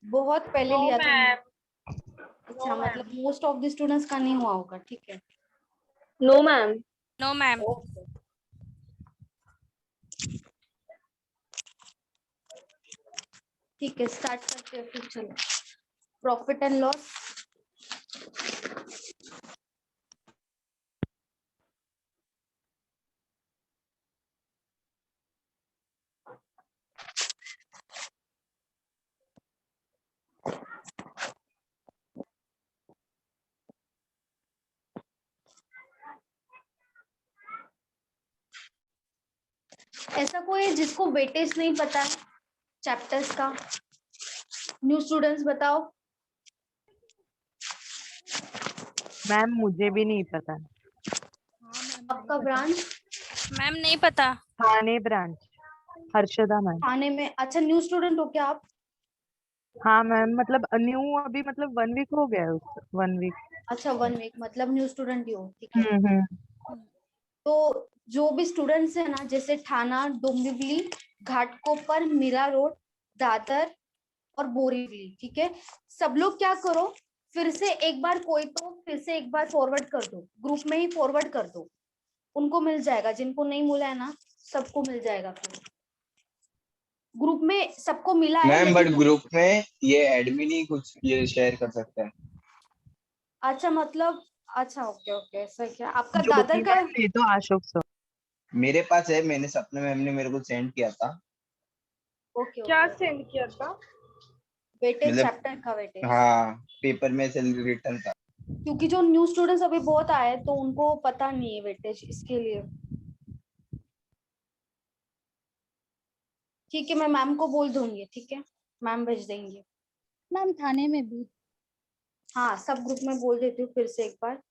बहुत पहले नो लिया था। मैम, अच्छा, नो मतलब ma'am, most of the students का नहीं हुआ होगा, ठीक है। No ma'am. No ma'am. Okay, ठीक है, स्टार्ट करते हैं फिर। चलो, प्रॉफिट एंड लॉस। ऐसा कोई है जिसको वेटेज नहीं पता है चैप्टर्स का? न्यू स्टूडेंट्स बताओ। मैम मुझे भी नहीं पता। आपका ब्रांच? मैम नहीं पता। थाने ब्रांच, हर्षदा मैम। थाने में? अच्छा, न्यू स्टूडेंट हो क्या आप? हाँ मैम, मतलब न्यू अभी मतलब 1 वीक हो गया है उस 1 वीक। अच्छा, 1 वीक, मतलब न्यू स्टूडेंट ही हो, ठीक है। हम्म। तो जो भी स्टूडेंट्स है ना, जैसे थाना, डोंबिवली, घाटकोपर, मीरा रोड, दादर और बोरीवली, ठीक है, सब लोग क्या करो, फिर से एक बार, कोई तो फिर से एक बार फॉरवर्ड कर दो, ग्रुप में ही फॉरवर्ड कर दो, उनको मिल जाएगा। जिनको नहीं मिला है ना, सबको मिल जाएगा। फिर ग्रुप में सबको मिला है, मैम बट लेकिन ग्रुप में ये एडमिन ही कुछ ये शेयर कर सकता है। अच्छा, मतलब अच्छा, ओके ओके, ऐसा क्या? आपका ज्योति दादर का? मैम नहीं तो अशोक सर। मेरे पास है, मैंने सपने मैम ने मेरे को सेंड किया था। ओके क्या ओके, सेंड किया था? वेटेज, मतलब चैप्टर का वेटेज। हाँ, पेपर में से रिटर्न था। क्योंकि जो न्यू स्टूडेंट्स अभी बहुत आए, तो उनको पता नहीं है वेटेज, इसके लिए। ठीक है, मैं मैम को बोल दूंगी, ठीक है, मैम भेज देंगे। मैम थाने में भी। हाँ, सब ग्रुप में बोल देती हूँ फिर से एक बार।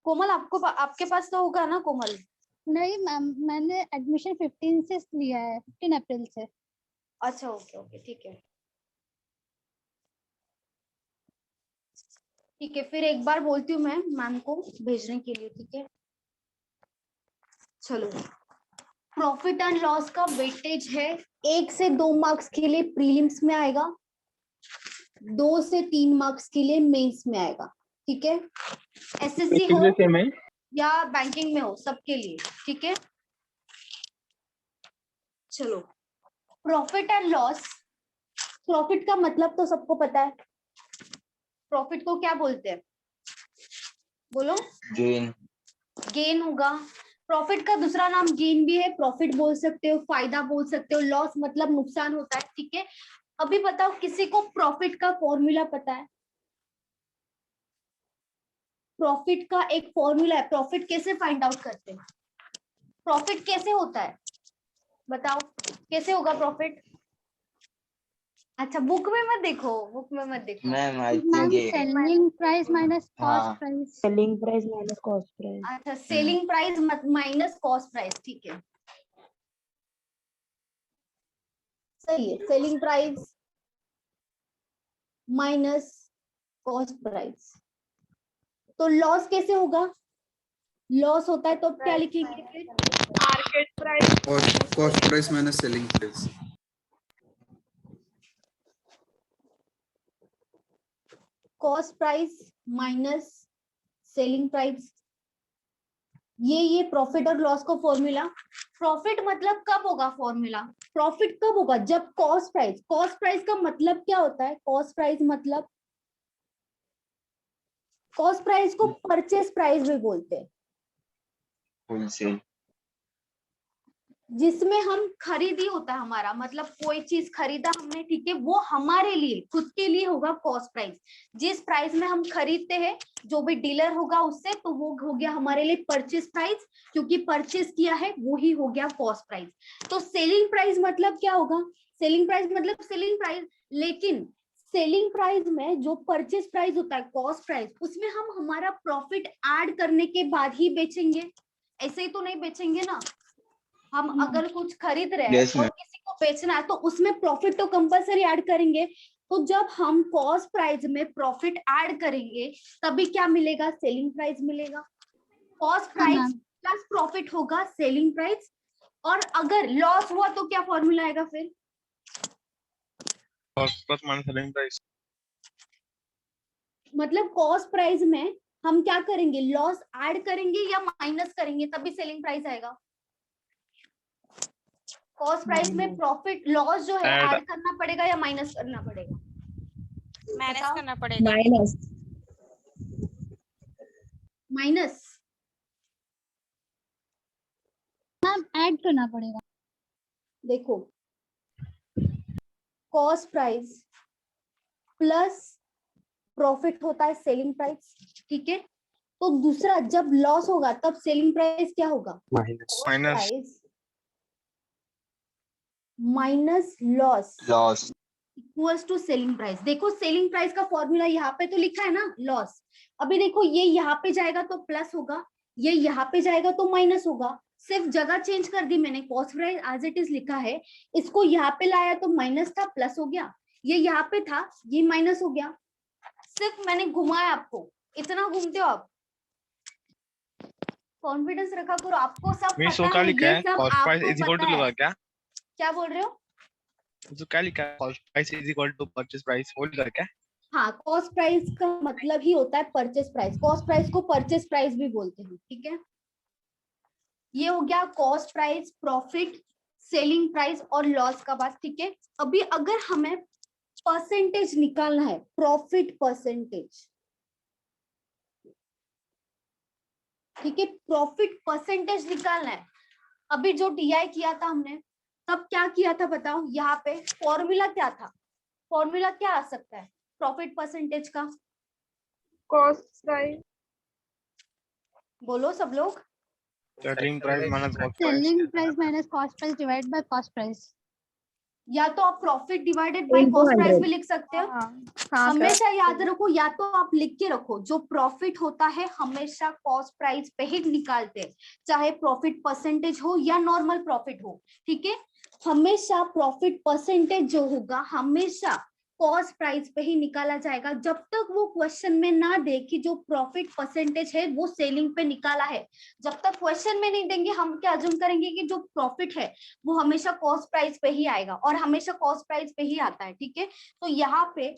कोमल, आपके पास तो होगा ना कोमल? नहीं मैम, मैंने एडमिशन 15 से लिया है, 15 अप्रैल से। अच्छा, ओके ओके, ठीक है। ठीक है, फिर एक बार बोलती हूँ मैं मैम को भेजने के लिए, ठीक है। चलो, प्रॉफिट एंड लॉस का वेटेज है 1 से 2 मार्क्स के लिए प्रीलिम्स में आएगा, 2 से 3 मार्क्स के लिए मेंस में आएगा, ठीक है। एसएससी हो या बैंकिंग में हो, सबके लिए, ठीक है। चलो, प्रॉफिट एंड लॉस। प्रॉफिट का मतलब तो सबको पता है। प्रॉफिट को क्या बोलते हैं? बोलो। गेन। गेन होगा। प्रॉफिट का दूसरा नाम गेन भी है, प्रॉफिट बोल सकते हो, फायदा बोल सकते हो। लॉस मतलब नुकसान होता है, ठीक है। अभी बताओ, किसी को प्रॉफिट का फॉर्मूला पता है? प्रॉफिट का एक फॉर्मूला है, प्रॉफिट कैसे फाइंड आउट करते हैं? प्रॉफिट कैसे होता है, बताओ, कैसे होगा प्रॉफिट? अच्छा, बुक में मत देखो, बुक में मत देखो। मैम आई मैम थिंक ये सेलिंग प्राइस माइनस कॉस्ट हाँ price. Selling price minus cost price. अच्छा, selling price minus cost price, ठीक है, सही है। Selling price minus cost price. तो लॉस कैसे होगा? लॉस होता है तो क्या लिखेंगे फिर? Market price. Cost price minus selling price. Cost price minus selling price. ये प्रॉफिट और लॉस का फॉर्मूला। प्रॉफिट मतलब कब होगा फॉर्मूला? प्रॉफिट कब होगा? जब कॉस्ट प्राइस का मतलब क्या होता है? कॉस्ट प्राइस मतलब, कॉस्ट प्राइस को परचेस प्राइस भी बोलते हैं, होलसेल। जिसमें हम खरीदी होता है हमारा, मतलब कोई चीज खरीदा हमने, ठीक है, वो हमारे लिए, खुद के लिए होगा कॉस्ट प्राइस। जिस प्राइस में हम खरीदते हैं, जो भी डीलर होगा उससे, तो वो हो गया हमारे लिए परचेस प्राइस, क्योंकि परचेस किया है वो ही हो गया कॉस्ट प्राइस। तो सेलिंग प्राइस मतलब क्या होगा? सेलिंग प्राइस मतलब सेलिंग प्राइस, लेकिन सेलिंग प्राइस में जो परचेस प्राइस होता है, कॉस्ट प्राइस, उसमें हम हमारा प्रॉफिट ऐड करने के बाद ही बेचेंगे, ऐसे ही तो नहीं बेचेंगे ना। हम अगर कुछ खरीद रहे हैं यस और मैम। किसी को बेचना है, तो उसमें प्रॉफिट तो कंपलसरी ऐड करेंगे। तो जब हम कॉस्ट प्राइस में प्रॉफिट ऐड करेंगे, तभी क्या मिलेगा? सेलिंग प्राइस मिलेगा। कॉस्ट हाँ प्राइस मैम। प्लस प्रॉफिट होगा सेलिंग प्राइस। और अगर लॉस हुआ तो क्या फॉर्मूला आएगा फिर? cost plus minus selling price. मतलब कॉस्ट प्राइस में हम क्या करेंगे, लॉस ऐड करेंगे या माइनस करेंगे तभी सेलिंग प्राइस आएगा। कॉस्ट प्राइस में प्रॉफिट लॉस जो है Add. ऐड करना पड़ेगा या माइनस करना पड़ेगा। मैनेज बताओ। करना पड़ेगा। माइनस मैम ऐड करना पड़ेगा। देखो, कॉस्ट प्राइस प्लस प्रॉफिट होता है सेलिंग प्राइस, ठीक है। तो दूसरा जब लॉस होगा तब सेलिंग प्राइस क्या होगा, Minus. Minus. Price minus loss loss equals to selling price. देखो सेलिंग प्राइस का फॉर्मूला यहाँ पे तो लिखा है ना, लॉस। अभी देखो ये यहाँ पे जाएगा तो प्लस होगा, ये यहाँ पे जाएगा तो माइनस होगा, सिर्फ जगह चेंज कर दी मैंने। Cost price as it is लिखा है, इसको यहाँ पे लाया तो माइनस था प्लस हो गया, ये यहाँ पे था ये माइनस हो गया, सिर्फ मैंने घुमाया आपको। इतना घूमते हो आप, कॉन्फिडेंस रखा करो, आपको सब मैं पता क्या है, लिखा ये है, सब cost price आपको is equal पता to है। लगा क्या बोल रहे हो? तो क्या लिखा है, cost price is equal to purchase price whole करके। हाँ, कॉस्ट प्राइस का मतलब ही होता है परचेस प्राइस। कॉस्ट प्राइस को परचेस प्राइस भी बोलते हैं, ठीक है। ये हो गया cost price, profit, selling price और लॉस का बात, ठीक है। अभी अगर हमें परसेंटेज निकालना है, प्रॉफिट परसेंटेज, ठीक है, प्रॉफिट परसेंटेज निकालना है। अभी जो टीआई किया था हमने, तब क्या किया था बताओ, यहाँ पे फॉर्मूला क्या था, फॉर्मूला क्या आ सकता है प्रॉफिट परसेंटेज का, cost price. बोलो सब लोग। Selling price minus cost price. Selling price minus cost price divide by cost price. या तो आप profit divided by cost price भी लिख सकते हो। हमेशा याद रखो, या तो आप लिख के रखो, जो प्रॉफिट होता है हमेशा कॉस्ट प्राइस पे ही निकालते हैं, चाहे प्रॉफिट परसेंटेज हो या नॉर्मल प्रॉफिट हो, ठीक है। हमेशा प्रॉफिट परसेंटेज जो होगा हमेशा कॉस्ट प्राइस पे ही निकाला जाएगा, जब तक वो क्वेश्चन में ना दे कि जो प्रॉफिट परसेंटेज है वो सेलिंग पे निकाला है। जब तक क्वेश्चन में नहीं देंगे, हम क्या अज्यूम करेंगे कि जो प्रॉफिट है वो हमेशा कॉस्ट प्राइस पे ही आएगा, और हमेशा कॉस्ट प्राइस पे ही आता है, ठीक है। तो यहाँ पे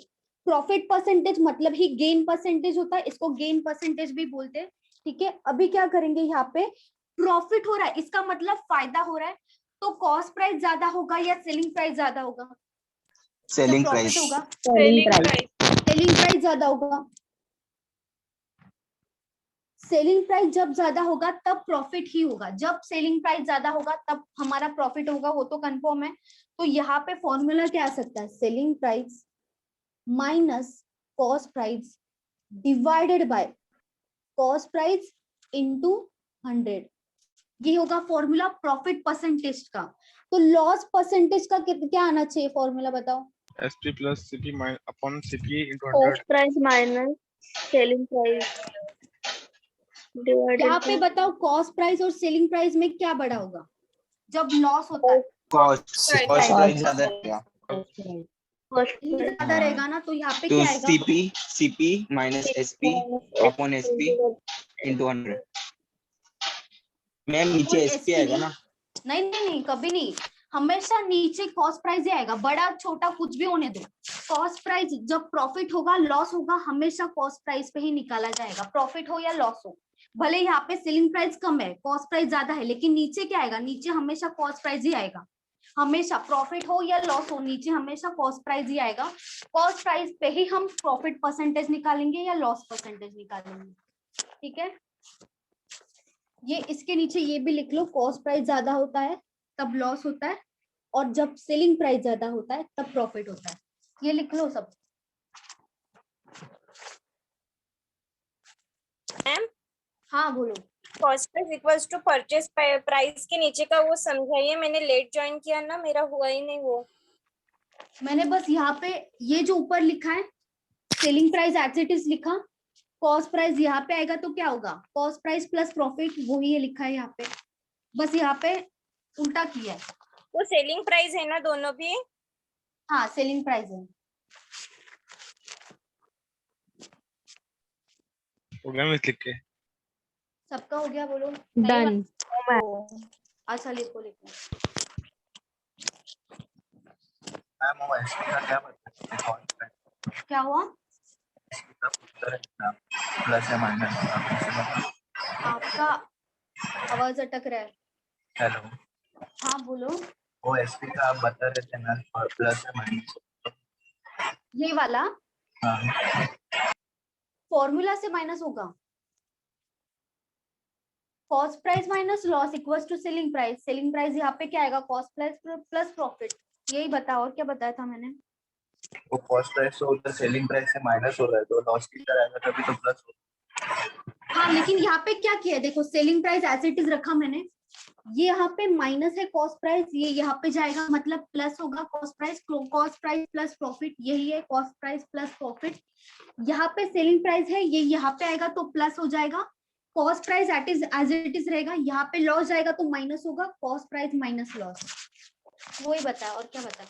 प्रॉफिट परसेंटेज मतलब ही गेन परसेंटेज होता है, इसको गेन परसेंटेज भी बोलते हैं, ठीक है। अभी क्या करेंगे, यहाँ पे प्रॉफिट हो रहा है, इसका मतलब फायदा हो रहा है, तो कॉस्ट प्राइस ज्यादा होगा या सेलिंग प्राइस ज्यादा होगा, सेलिंग प्रॉफिट प्राइस होगा, Selling price. सेलिंग प्राइस ज्यादा होगा। सेलिंग प्राइस जब ज्यादा होगा तब प्रॉफिट ही होगा, जब सेलिंग प्राइस ज्यादा होगा तब हमारा प्रॉफिट होगा, वो तो कंफर्म है। तो यहाँ पे फॉर्मूला क्या आ सकता है, selling price minus cost price divided by cost price into 100, ये होगा फॉर्मूला प्रॉफिट परसेंटेज का। तो लॉस परसेंटेज का क्या आना चाहिए फॉर्मूला, बताओ। SP plus CP upon CP into 100. Cost price minus selling price divided यहाँ पे by बताओ, कॉस्ट प्राइस और सेलिंग प्राइस में क्या बड़ा होगा जब लॉस होता है, कॉस्ट प्राइस ज्यादा रहेगा, cost ये price ज्यादा रहेगा ना, तो यहाँ पे तो क्या आएगा, CP minus SP upon SP into 100। Ma'am नीचे और SP आएगा ना, नहीं नहीं नहीं, कभी नहीं, हमेशा नीचे कॉस्ट प्राइस ही आएगा, बड़ा छोटा कुछ भी होने दो। कॉस्ट प्राइस जब प्रॉफिट होगा लॉस होगा हमेशा कॉस्ट प्राइस पे ही निकाला जाएगा, प्रॉफिट हो या लॉस हो। भले यहाँ पे सेलिंग प्राइस कम है, कॉस्ट प्राइस ज्यादा है, लेकिन नीचे क्या आएगा, नीचे हमेशा कॉस्ट प्राइस ही आएगा, हमेशा प्रॉफिट हो या लॉस हो नीचे हमेशा कॉस्ट प्राइस ही आएगा। कॉस्ट प्राइस पे ही हम प्रॉफिट परसेंटेज निकालेंगे या लॉस परसेंटेज निकालेंगे, ठीक है। ये इसके नीचे ये भी लिख लो, कॉस्ट प्राइस ज्यादा होता है तब लॉस होता है, और जब सेलिंग प्राइस ज्यादा होता है तब प्रॉफिट होता है, ये लिख लो सब। मैम, हाँ बोलो। Cost price equals to purchase price के नीचे का वो समझाइए, मैंने लेट ज्वाइन किया ना, मेरा हुआ ही नहीं वो। मैंने बस यहाँ पे ये जो ऊपर लिखा है selling price as it is लिखा, कॉस्ट प्राइस यहाँ पे आएगा तो क्या होगा, कॉस्ट प्राइस प्लस प्रॉफिट, वही ये लिखा है यहाँ पे, बस यहाँ पे उल्टा किया है। वो सेलिंग प्राइस है ना दोनों भी? हाँ सेलिंग प्राइस है। प्रोग्राम लिख के सबका हो गया, बोलो डन। अच्छा लिखो लिखो। मैम वो SP का क्या क्या हुआ? प्लस या माइनस? आपका आवाज अटक रहा है। हेलो, हाँ बोलो। वो एसपी का आप बता रहे थे ना, प्लस या माइनस? ये वाला हाँ, फॉर्मूला से माइनस होगा। Cost price minus loss equals to selling price. Selling price यहाँ पे क्या आएगा? Cost price plus profit. यही बताओ, और क्या बताया था मैंने? वो कॉस्ट प्राइस तो उधर सेलिंग प्राइस से माइनस हो रहा है, तो लॉस की तरह आएगा तभी तो प्लस हो। हाँ लेकिन यहाँ पे क्या किया है देखो, selling price as it is रखा मैंने, ये यहाँ पे माइनस है कॉस्ट प्राइस, ये यहाँ पे जाएगा मतलब प्लस होगा कॉस्ट प्राइस प्लस प्रॉफिट, यही है कॉस्ट प्राइस प्लस प्रॉफिट। यहाँ पे सेलिंग प्राइस है, ये यहाँ पे आएगा तो प्लस हो जाएगा, cost price as it is रहेगा, यहाँ पे लॉस जाएगा तो माइनस होगा, कॉस्ट प्राइस माइनस लॉस। वही बताया, और क्या बताया?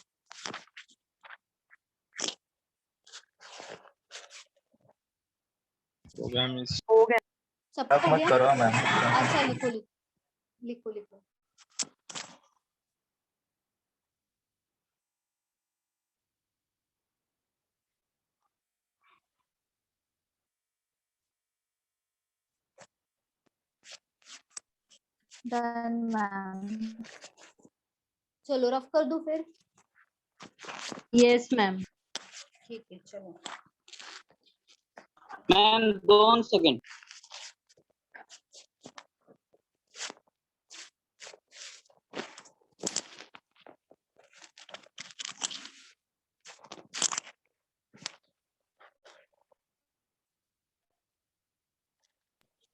प्रोग्राम इज हो गया। सबको अब हो मत गया? करो मैम। अच्छा लिखो लिखो लिखो लिखो। Done ma'am. चलो रफ कर दो फिर। Yes ma'am. ठीक है चलो। Ma'am 2 second.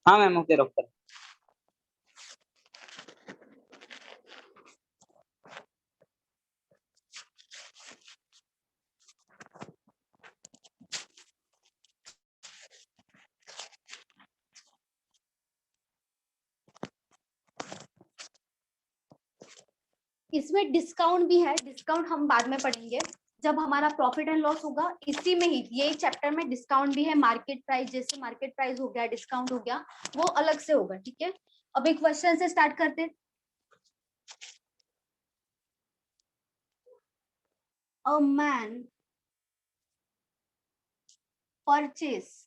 हाँ मैम, ओके, रखो। इसमें डिस्काउंट भी है, डिस्काउंट हम बाद में पढ़ेंगे जब हमारा प्रॉफिट एंड लॉस होगा। इसी में ही ये चैप्टर में डिस्काउंट भी है, मार्केट प्राइस, जैसे मार्केट प्राइस हो गया, डिस्काउंट हो गया, वो अलग से होगा। ठीक है, अब एक क्वेश्चन से स्टार्ट करते हैं। A man purchase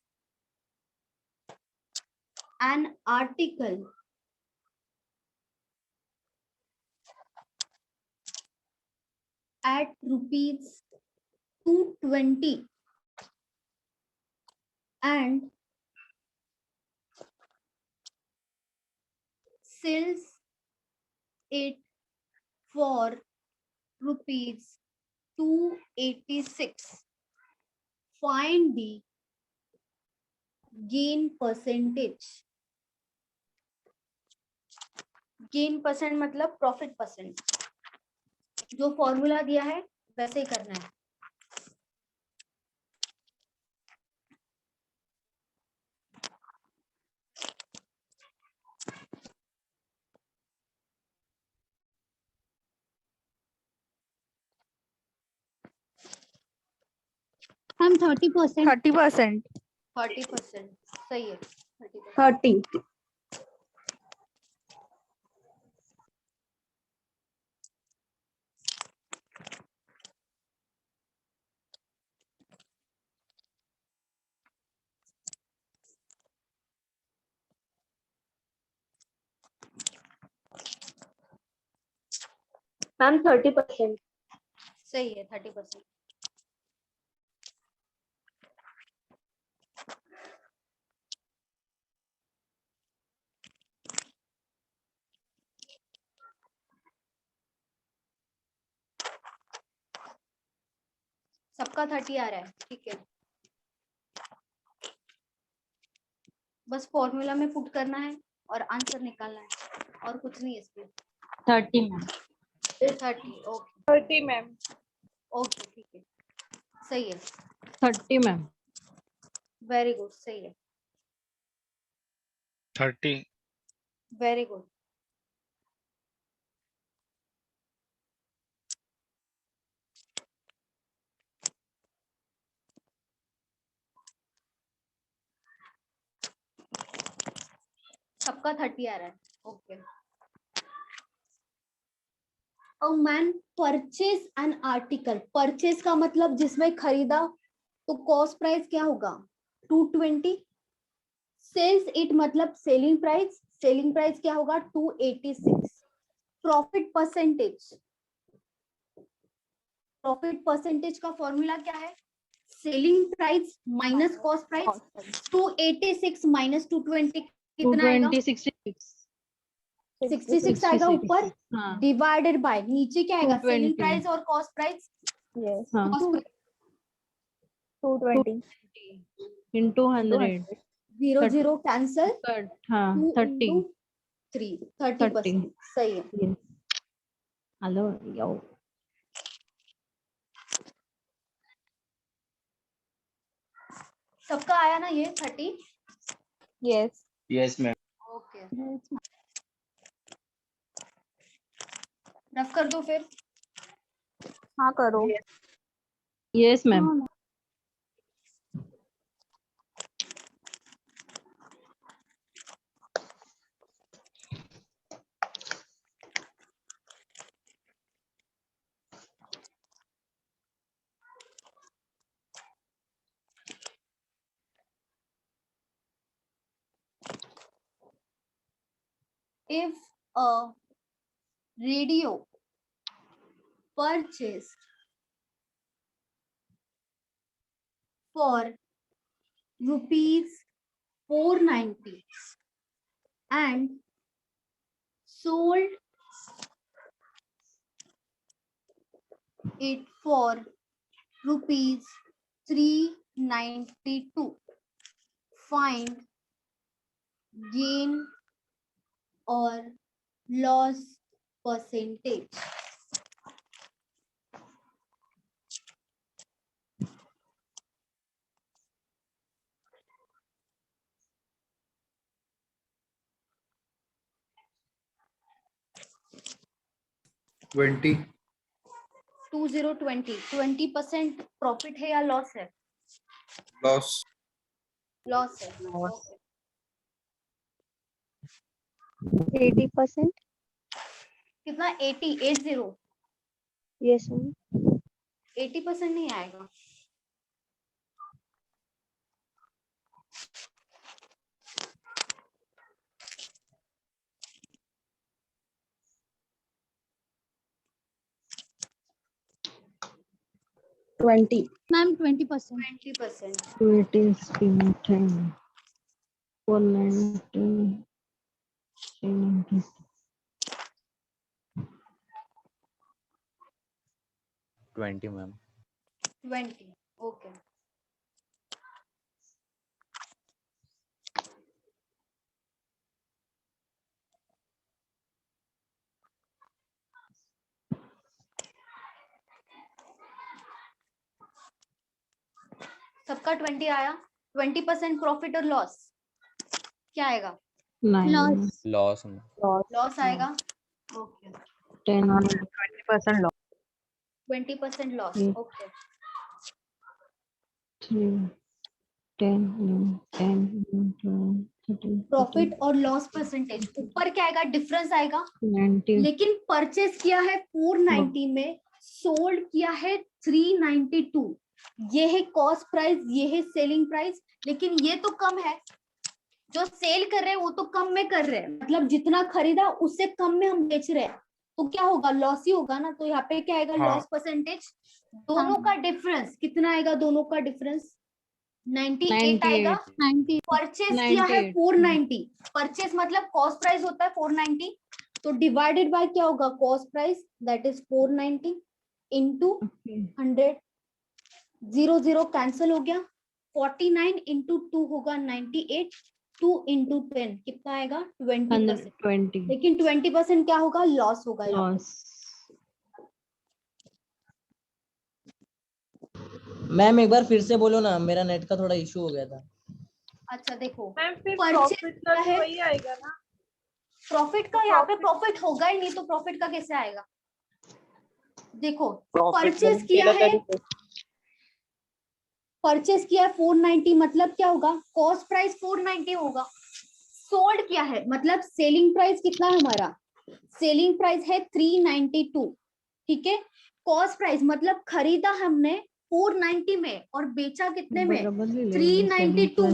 an article at rupees 220 and sells it for rupees 286. Find the gain percentage. Gain percent मतलब प्रॉफिट परसेंट। जो फॉर्मूला दिया है वैसे ही करना है। हम 30%। 30%। 30% सही है। 30%। 30। मैम 30%। सही है 30%। सबका 30 आ रहा है, ठीक है। बस फॉर्मूला में पुट करना है और आंसर निकालना है, और कुछ नहीं है इसमें। 30 मैम। 30 okay 30 ma'am. ओके ठीक है, सही है। 30 मैम। वेरी गुड, सही है, 30। Very good. सबका 30 आ रहा है, okay. A man purchase an article, purchase का मतलब जिसमें खरीदा, तो कॉस्ट प्राइस क्या होगा 220। सेल्स इट मतलब सेलिंग प्राइस, सेलिंग प्राइस क्या होगा 286। प्रॉफिट परसेंटेज, प्रॉफिट परसेंटेज का फॉर्मूला क्या है, selling price minus cost price. 286 minus 220 कितना आएगा 66 आएगा ऊपर, डिवाइडेड बाय नीचे क्या आएगा सेलिंग प्राइस और cost price. Yes. Cost 220. into 100 zero zero cancel, हाँ 30 30% सही है। हेलो यो सबका आया ना ये 30? Yes. Yes, ma'am. Okay rough कर दो फिर। हाँ करो. Yes ma'am. If a radio purchased for rupees 490 and sold it for rupees 392, find gain or loss percentage। Twenty 20% profit है या लॉस है? लॉस लॉस है। 80%. कितना 80? Yes, ma'am. 80% नहीं आएगा। मैम 20%। 20%। 20 10 490 390 20, ma'am. 20 ओके। सबका 20 आया। 20% प्रॉफिट और लॉस क्या आएगा? लॉस। Loss, ma'am. लॉस आएगा। Okay 20% loss 20% loss. Okay 10 profit और लॉस परसेंटेज ऊपर क्या आएगा? डिफरेंस आएगा। 90 लेकिन परचेस किया है 490 में, सोल्ड किया है 392। ये है कॉस्ट प्राइस, ये है सेलिंग प्राइस, लेकिन ये तो कम है। जो सेल कर रहे हैं वो तो कम में कर रहे हैं, मतलब जितना खरीदा उससे कम में हम बेच रहे हैं, तो क्या होगा? लॉस ही होगा ना। तो यहाँ पे क्या आएगा? Loss percentage. दोनों का डिफरेंस कितना आएगा? दोनों का डिफरेंस 98 आएगा। 90। परचेस किया है 490, परचेस मतलब कॉस्ट प्राइस होता है 490, तो डिवाइडेड बाय क्या होगा? Cost price, that is 490 into 100। 0 cancel हो गया। 49 इंटू 2 होगा 98। 2 इंटू 10 कितना आएगा? 20%। 20 लेकिन 20% क्या होगा? लॉस होगा। लॉस। मैम एक बार फिर से बोलो ना, मेरा नेट का थोड़ा इशू हो गया था। अच्छा देखो, मैम फिर परचेस प्रॉफिट का है, वही आएगा ना? प्रॉफिट का यहाँ पे प्रॉफिट होगा ही नहीं, तो प्रॉफिट का कैसे आएगा? देखो परचेस किया है, परचेस किया है 490 मतलब क्या होगा? कॉस्ट प्राइस 490 होगा। सोल्ड किया है मतलब सेलिंग प्राइस कितना है हमारा? सेलिंग प्राइस है 392। ठीक है। कॉस्ट प्राइस मतलब खरीदा हमने 490 में और बेचा कितने में, 392।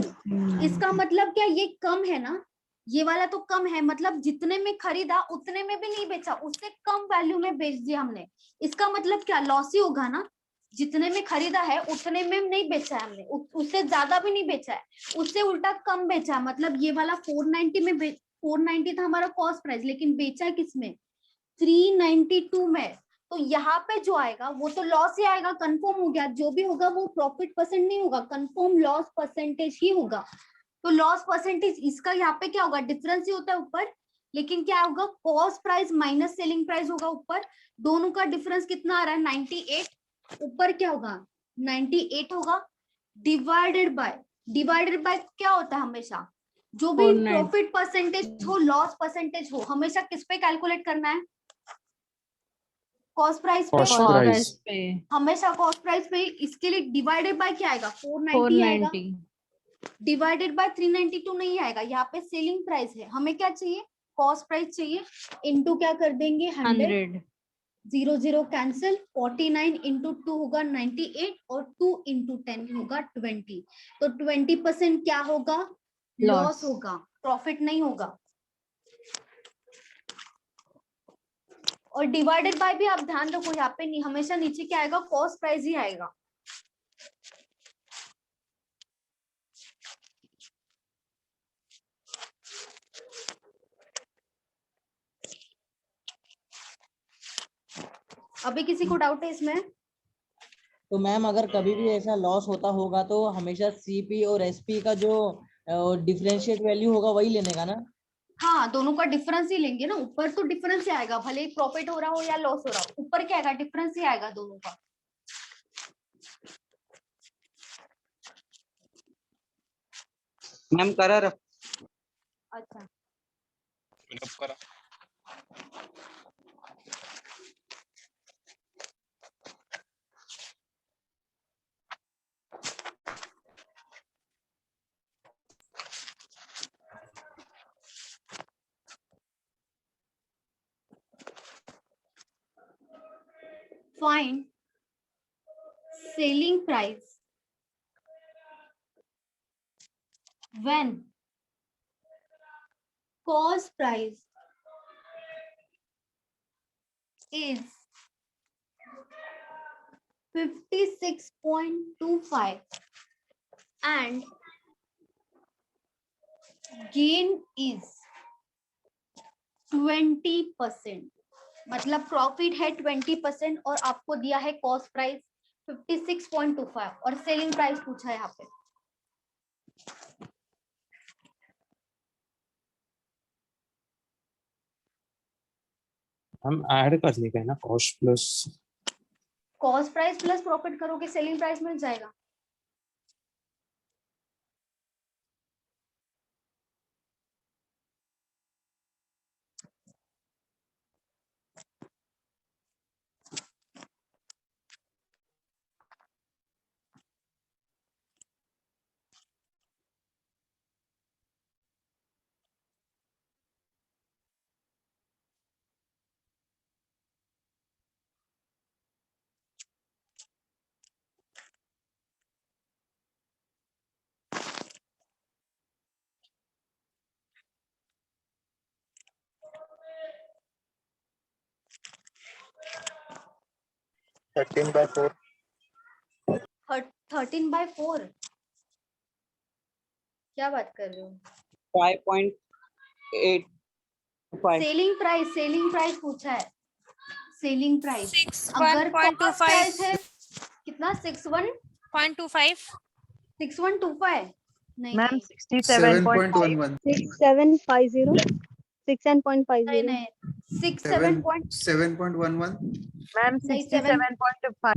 इसका मतलब क्या, ये कम है ना, ये वाला तो कम है, मतलब जितने में खरीदा उतने में भी नहीं बेचा, उससे कम वैल्यू में बेच दिया हमने। इसका मतलब क्या, लॉस ही होगा ना। जितने में खरीदा है उतने में नहीं बेचा है हमने, उससे ज्यादा भी नहीं बेचा है, उससे उल्टा कम बेचा है। मतलब ये वाला 490 में 490 था हमारा कॉस्ट प्राइस, लेकिन बेचा किसमें, 392 में। तो यहाँ पे जो आएगा वो तो लॉस ही आएगा, कंफर्म हो गया। जो भी होगा वो प्रॉफिट परसेंट नहीं होगा, कंफर्म लॉस परसेंटेज ही होगा। तो लॉस परसेंटेज इसका यहाँ पे क्या होगा, डिफरेंस ही होता है ऊपर, लेकिन क्या होगा, cost price minus selling price होगा ऊपर। दोनों का डिफरेंस कितना आ रहा है, 98। ऊपर क्या होगा, 98 होगा, डिवाइडेड बाय क्या होता है हमेशा, जो भी प्रॉफिट परसेंटेज हो, लॉस परसेंटेज हो, हमेशा किस पे कैलकुलेट करना है, कॉस्ट प्राइस पे, हमेशा कॉस्ट प्राइस पे। इसके लिए डिवाइडेड बाय क्या आएगा, 490 आएगा, डिवाइडेड बाय 392 नहीं आएगा। यहाँ पे सेलिंग प्राइस है, हमें क्या चाहिए, कॉस्ट प्राइस चाहिए, इनटू क्या कर देंगे 100, 0 0 कैंसिल, 49 इंटू 2 होगा 98 और 2 इंटू 10 होगा 20। तो 20% क्या होगा, लॉस होगा, प्रॉफिट नहीं होगा। और डिवाइडेड बाय भी आप ध्यान रखो, यहाँ पे नहीं, हमेशा नीचे क्या आएगा, कॉस्ट प्राइस ही आएगा। अभी किसी को डाउट है इसमें? तो मैम अगर कभी भी ऐसा लॉस होता होगा तो हमेशा सीपी और एसपी का जो डिफरेंशिएट वैल्यू होगा वही लेने का ना? हाँ, दोनों का डिफरेंस ही लेंगे ना। ऊपर तो डिफरेंस ही आएगा, भले ही प्रॉफिट हो रहा हो या लॉस हो रहा हो, ऊपर क्या आएगा, डिफरेंस ही आएगा दोनों का। मैम करा रहा। अच्छा, करा। find selling price when cost price is 56.25 and gain is 20%। मतलब प्रॉफिट है 20% और आपको दिया है कॉस्ट प्राइस 56.25 और सेलिंग प्राइस पूछा है यहाँ पे। हम ऐड कर लेंगे ना, कॉस्ट प्राइस प्लस प्रॉफिट करोगे, सेलिंग प्राइस मिल जाएगा। थर्टीन बाय 13/4 क्या बात कर रहे हो? 5.85। सेलिंग प्राइस पूछा है, सेलिंग प्राइस। अगर 61.25 प्राइस है कितना, 61.25 नहीं मैम नहीं 67.5 6750 नहीं 67.50 नहीं 67 7.11 मैम नहीं 67.5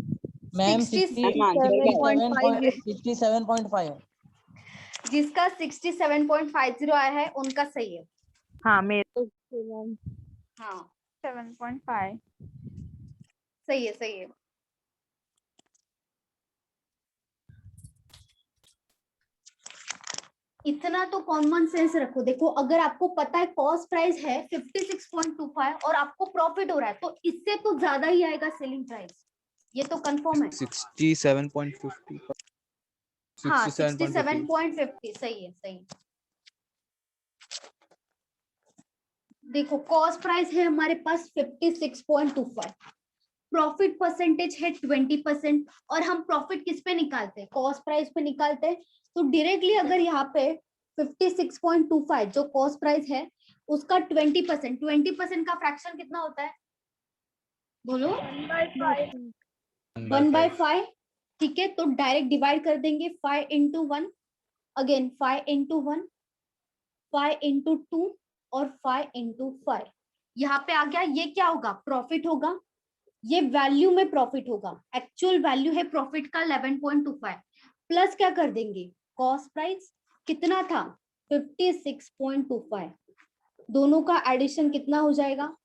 मैम 67.50 67.5 जिसका 67.50 आया है उनका सही है। हाँ मेरे हाँ 7.5 सही है, सही है। इतना तो कॉमन सेंस रखो। देखो अगर आपको पता है कॉस्ट प्राइस है 56.25 और आपको प्रॉफिट हो रहा है तो इससे तो ज्यादा ही आएगा सेलिंग प्राइस, ये तो कंफर्म है। 67.50 हाँ 67.50 67.50 सही है, सही। देखो कॉस्ट प्राइस है हमारे पास 56.25, प्रॉफिट परसेंटेज है 20% और हम प्रॉफिट किस पे निकालते हैं, कॉस्ट प्राइस पे निकालते हैं। तो डायरेक्टली अगर यहाँ पे 56.25 जो कॉस्ट प्राइस है उसका 20% का फ्रैक्शन कितना होता है बोलो? 1/5। ठीक है, तो डायरेक्ट डिवाइड कर देंगे 5 into 1, अगेन 5 into 1, 5 into 2 और 5 into 5। यहाँ पे आ गया, ये क्या होगा, प्रॉफिट होगा, ये वैल्यू में प्रॉफिट होगा, एक्चुअल वैल्यू है प्रॉफिट का 11.25 प्लस क्या कर देंगे कॉस्ट प्राइस कितना था 56.25, दोनों का एडिशन कितना हो जाएगा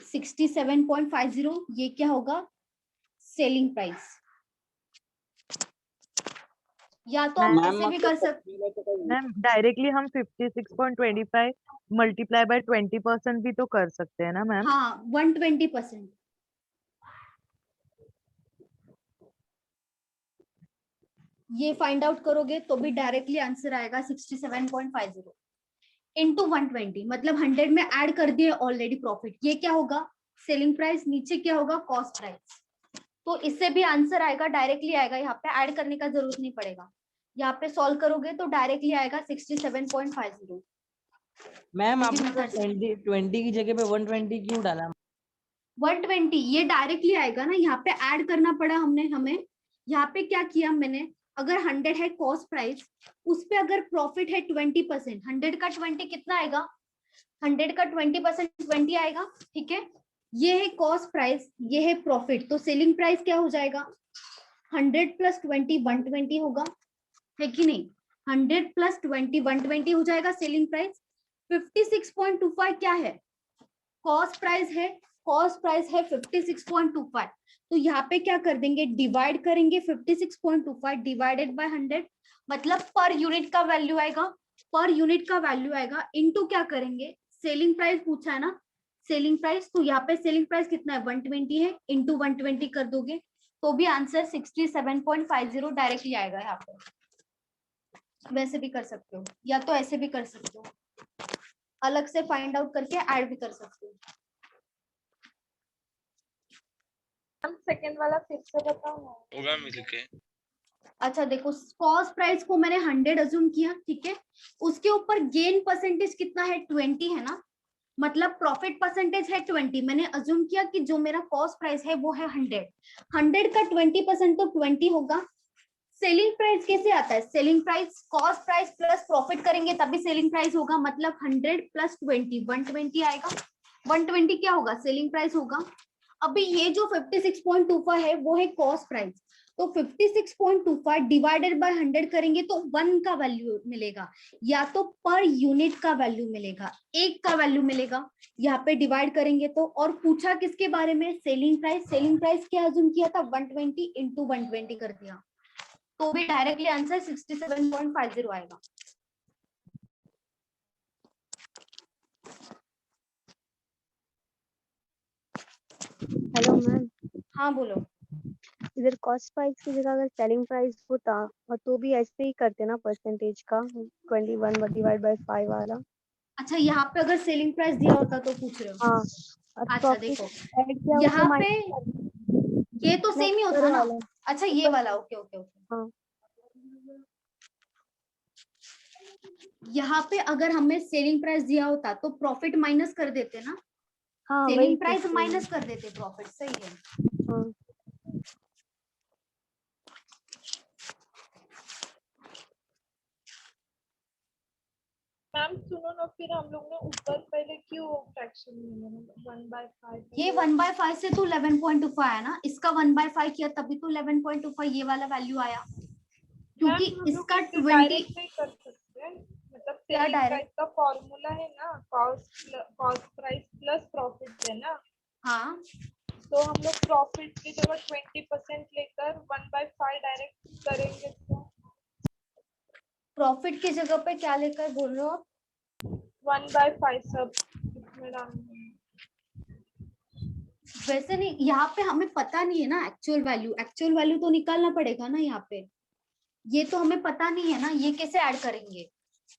67.50, ये क्या होगा सेलिंग प्राइस। या तो हम ऐसे भी कर सकते मैम डायरेक्टली हम 56.25 मल्टीप्लाई बाय 20% भी तो कर सकते हैं ना मैम? हाँ 120%। ये फाइंड आउट करोगे तो भी डायरेक्टली आंसर आएगा 67.50 इंटू 120, मतलब 100 में ऐड कर दिए ऑलरेडी प्रॉफिट, ये क्या होगा सेलिंग प्राइस, नीचे क्या होगा कॉस्ट प्राइस। तो इससे भी आंसर आएगा, डायरेक्टली आएगा, यहाँ पे ऐड करने का जरूरत नहीं पड़ेगा, यहाँ पे सॉल्व करोगे तो डायरेक्टली आएगा 67.50। मैम आपने 20 की जगह पे 120 क्यों डाला? 120 ये डायरेक्टली आएगा ना, यहाँ पे ऐड करना पड़ा हमें। यहाँ पे क्या किया मैंने, अगर 100 है कॉस्ट प्राइस, उस पे अगर प्रॉफिट है 20%, 100 का 20 कितना आएगा, 100 का 20% 20 आएगा। ठीक है, ये है कॉस्ट प्राइस, ये है प्रॉफिट, तो सेलिंग प्राइस क्या हो जाएगा 100 प्लस 20 120 होगा, है कि नहीं, 100 प्लस 20 120 हो जाएगा सेलिंग प्राइस। 56.25 क्या है कॉस्ट प्राइस है, कॉस्ट प्राइस है 56.25, तो यहाँ पे क्या कर देंगे डिवाइड करेंगे 56.25 डिवाइडेड बाय 100, मतलब पर यूनिट का वैल्यू आएगा, पर यूनिट का वैल्यू आएगा, इनटू क्या करेंगे सेलिंग प्राइस पूछा है ना, सेलिंग प्राइस, तो यहाँ पे सेलिंग प्राइस कितना है 120 है, इनटू 120 कर दोगे तो भी आंसर 67.50 डायरेक्टली आएगा। यहाँ पे वैसे भी कर सकते हो या तो ऐसे भी कर सकते हो, अलग से फाइंड आउट करके ऐड भी कर सकते हो। सेकंड वाला फिर से बताओ ना। होगा मिल के। अच्छा देखो कॉस्ट प्राइस को मैंने 100 अज्यूम किया, ठीक है, उसके ऊपर गेन परसेंटेज कितना है 20 है ना, मतलब प्रॉफिट परसेंटेज है 20, मैंने अज्यूम किया कि जो मेरा कॉस्ट प्राइस है वो है 100, 100 का 20% तो 20 होगा। सेलिंग प्राइस कैसे आता है, selling price cost price plus profit करेंगे तभी सेलिंग प्राइस होगा, मतलब 100 प्लस 20 120 आएगा, 120 क्या होगा सेलिंग प्राइस होगा। अभी ये जो 56.25 है वो है कॉस्ट प्राइस, तो 56.25 डिवाइडेड बाय 100 करेंगे तो 1 का वैल्यू मिलेगा, या तो पर यूनिट का वैल्यू मिलेगा, एक का वैल्यू मिलेगा, यहाँ पे डिवाइड करेंगे तो। और पूछा किसके बारे में सेलिंग प्राइस, सेलिंग प्राइस क्या अज्यूम किया था 120 इंटू 120 कर दिया, तो भी डायरेक्टली आंसर 67.50 आएगा। हेलो मैम, हाँ बोलो। इधर कॉस्ट प्राइस की जगह अगर सेलिंग प्राइस होता और तो भी ऐसे ही करते ना परसेंटेज का 21 डिवाइड बाय 5 वाला। अच्छा यहाँ पे अगर सेलिंग प्राइस दिया होता तो पूछ रहे हो? हाँ अच्छा देखो ऐड किया यहाँ पे ये तो सेम ही होता ना, अच्छा ये वाला ओके ओके ओके। हाँ यहाँ पे अगर हमें सेलिंग प्राइस दिया होता तो प्रॉफिट माइनस कर देते ना, हाँ सेलिंग प्राइस माइनस कर देते प्रॉफिट, सही है। हाँ मैम सुनो ना, फिर हम लोग ने ऊपर पहले क्यों फ्रैक्शन लिया 1/5? ये 1/5 से तो 11.25 आया ना, इसका 1/5 किया तभी तो 11.25 ये वाला वैल्यू आया, क्योंकि इसका 20 कर सकते हैं, मतलब क्या सेलिंग direct? प्राइस का फॉर्मूला है ना कॉस्ट प्राइस प्लस प्रॉफिट है ना, हाँ तो हम लोग प्रॉफिट की जगह 20% लेकर 1/5 डायरेक्ट करेंगे तो प्रॉफिट की जगह पे क्या लेकर बोल रहे हो आप? 1/5 सब इसमें वैसे नहीं, यहाँ पे हमें पता नहीं है ना एक्चुअल वैल्यू तो निकालना पड़ेगा ना यहाँ पे। ये तो हमें पता नहीं है ना, ये कैसे ऐड करेंगे?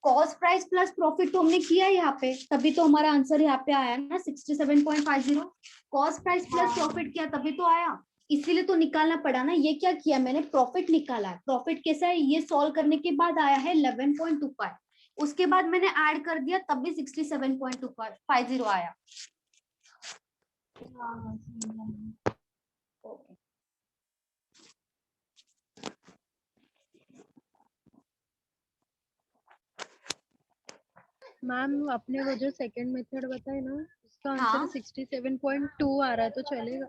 कॉस्ट प्राइस प्लस प्रॉफिट तो हमने किया है यहाँ पे, तभी तो हमारा आंसर यहाँ पे आया ना 67.50। कॉस्ट प्राइस प्लस प्रॉफिट किया तभी तो आया, इसीलिए तो निकालना पड़ा ना। ये क्या किया मैंने, प्रॉफिट निकाला है। प्रॉफिट कैसा है, ये सॉल्व करने के बाद आया है 11.25, उसके बाद मैंने ऐड कर दिया तब भी 67.50 आया। मैम आपने वो जो सेकंड मेथड बताया ना, उसका हाँ। आंसर 67.2 आ रहा है, तो चलेगा?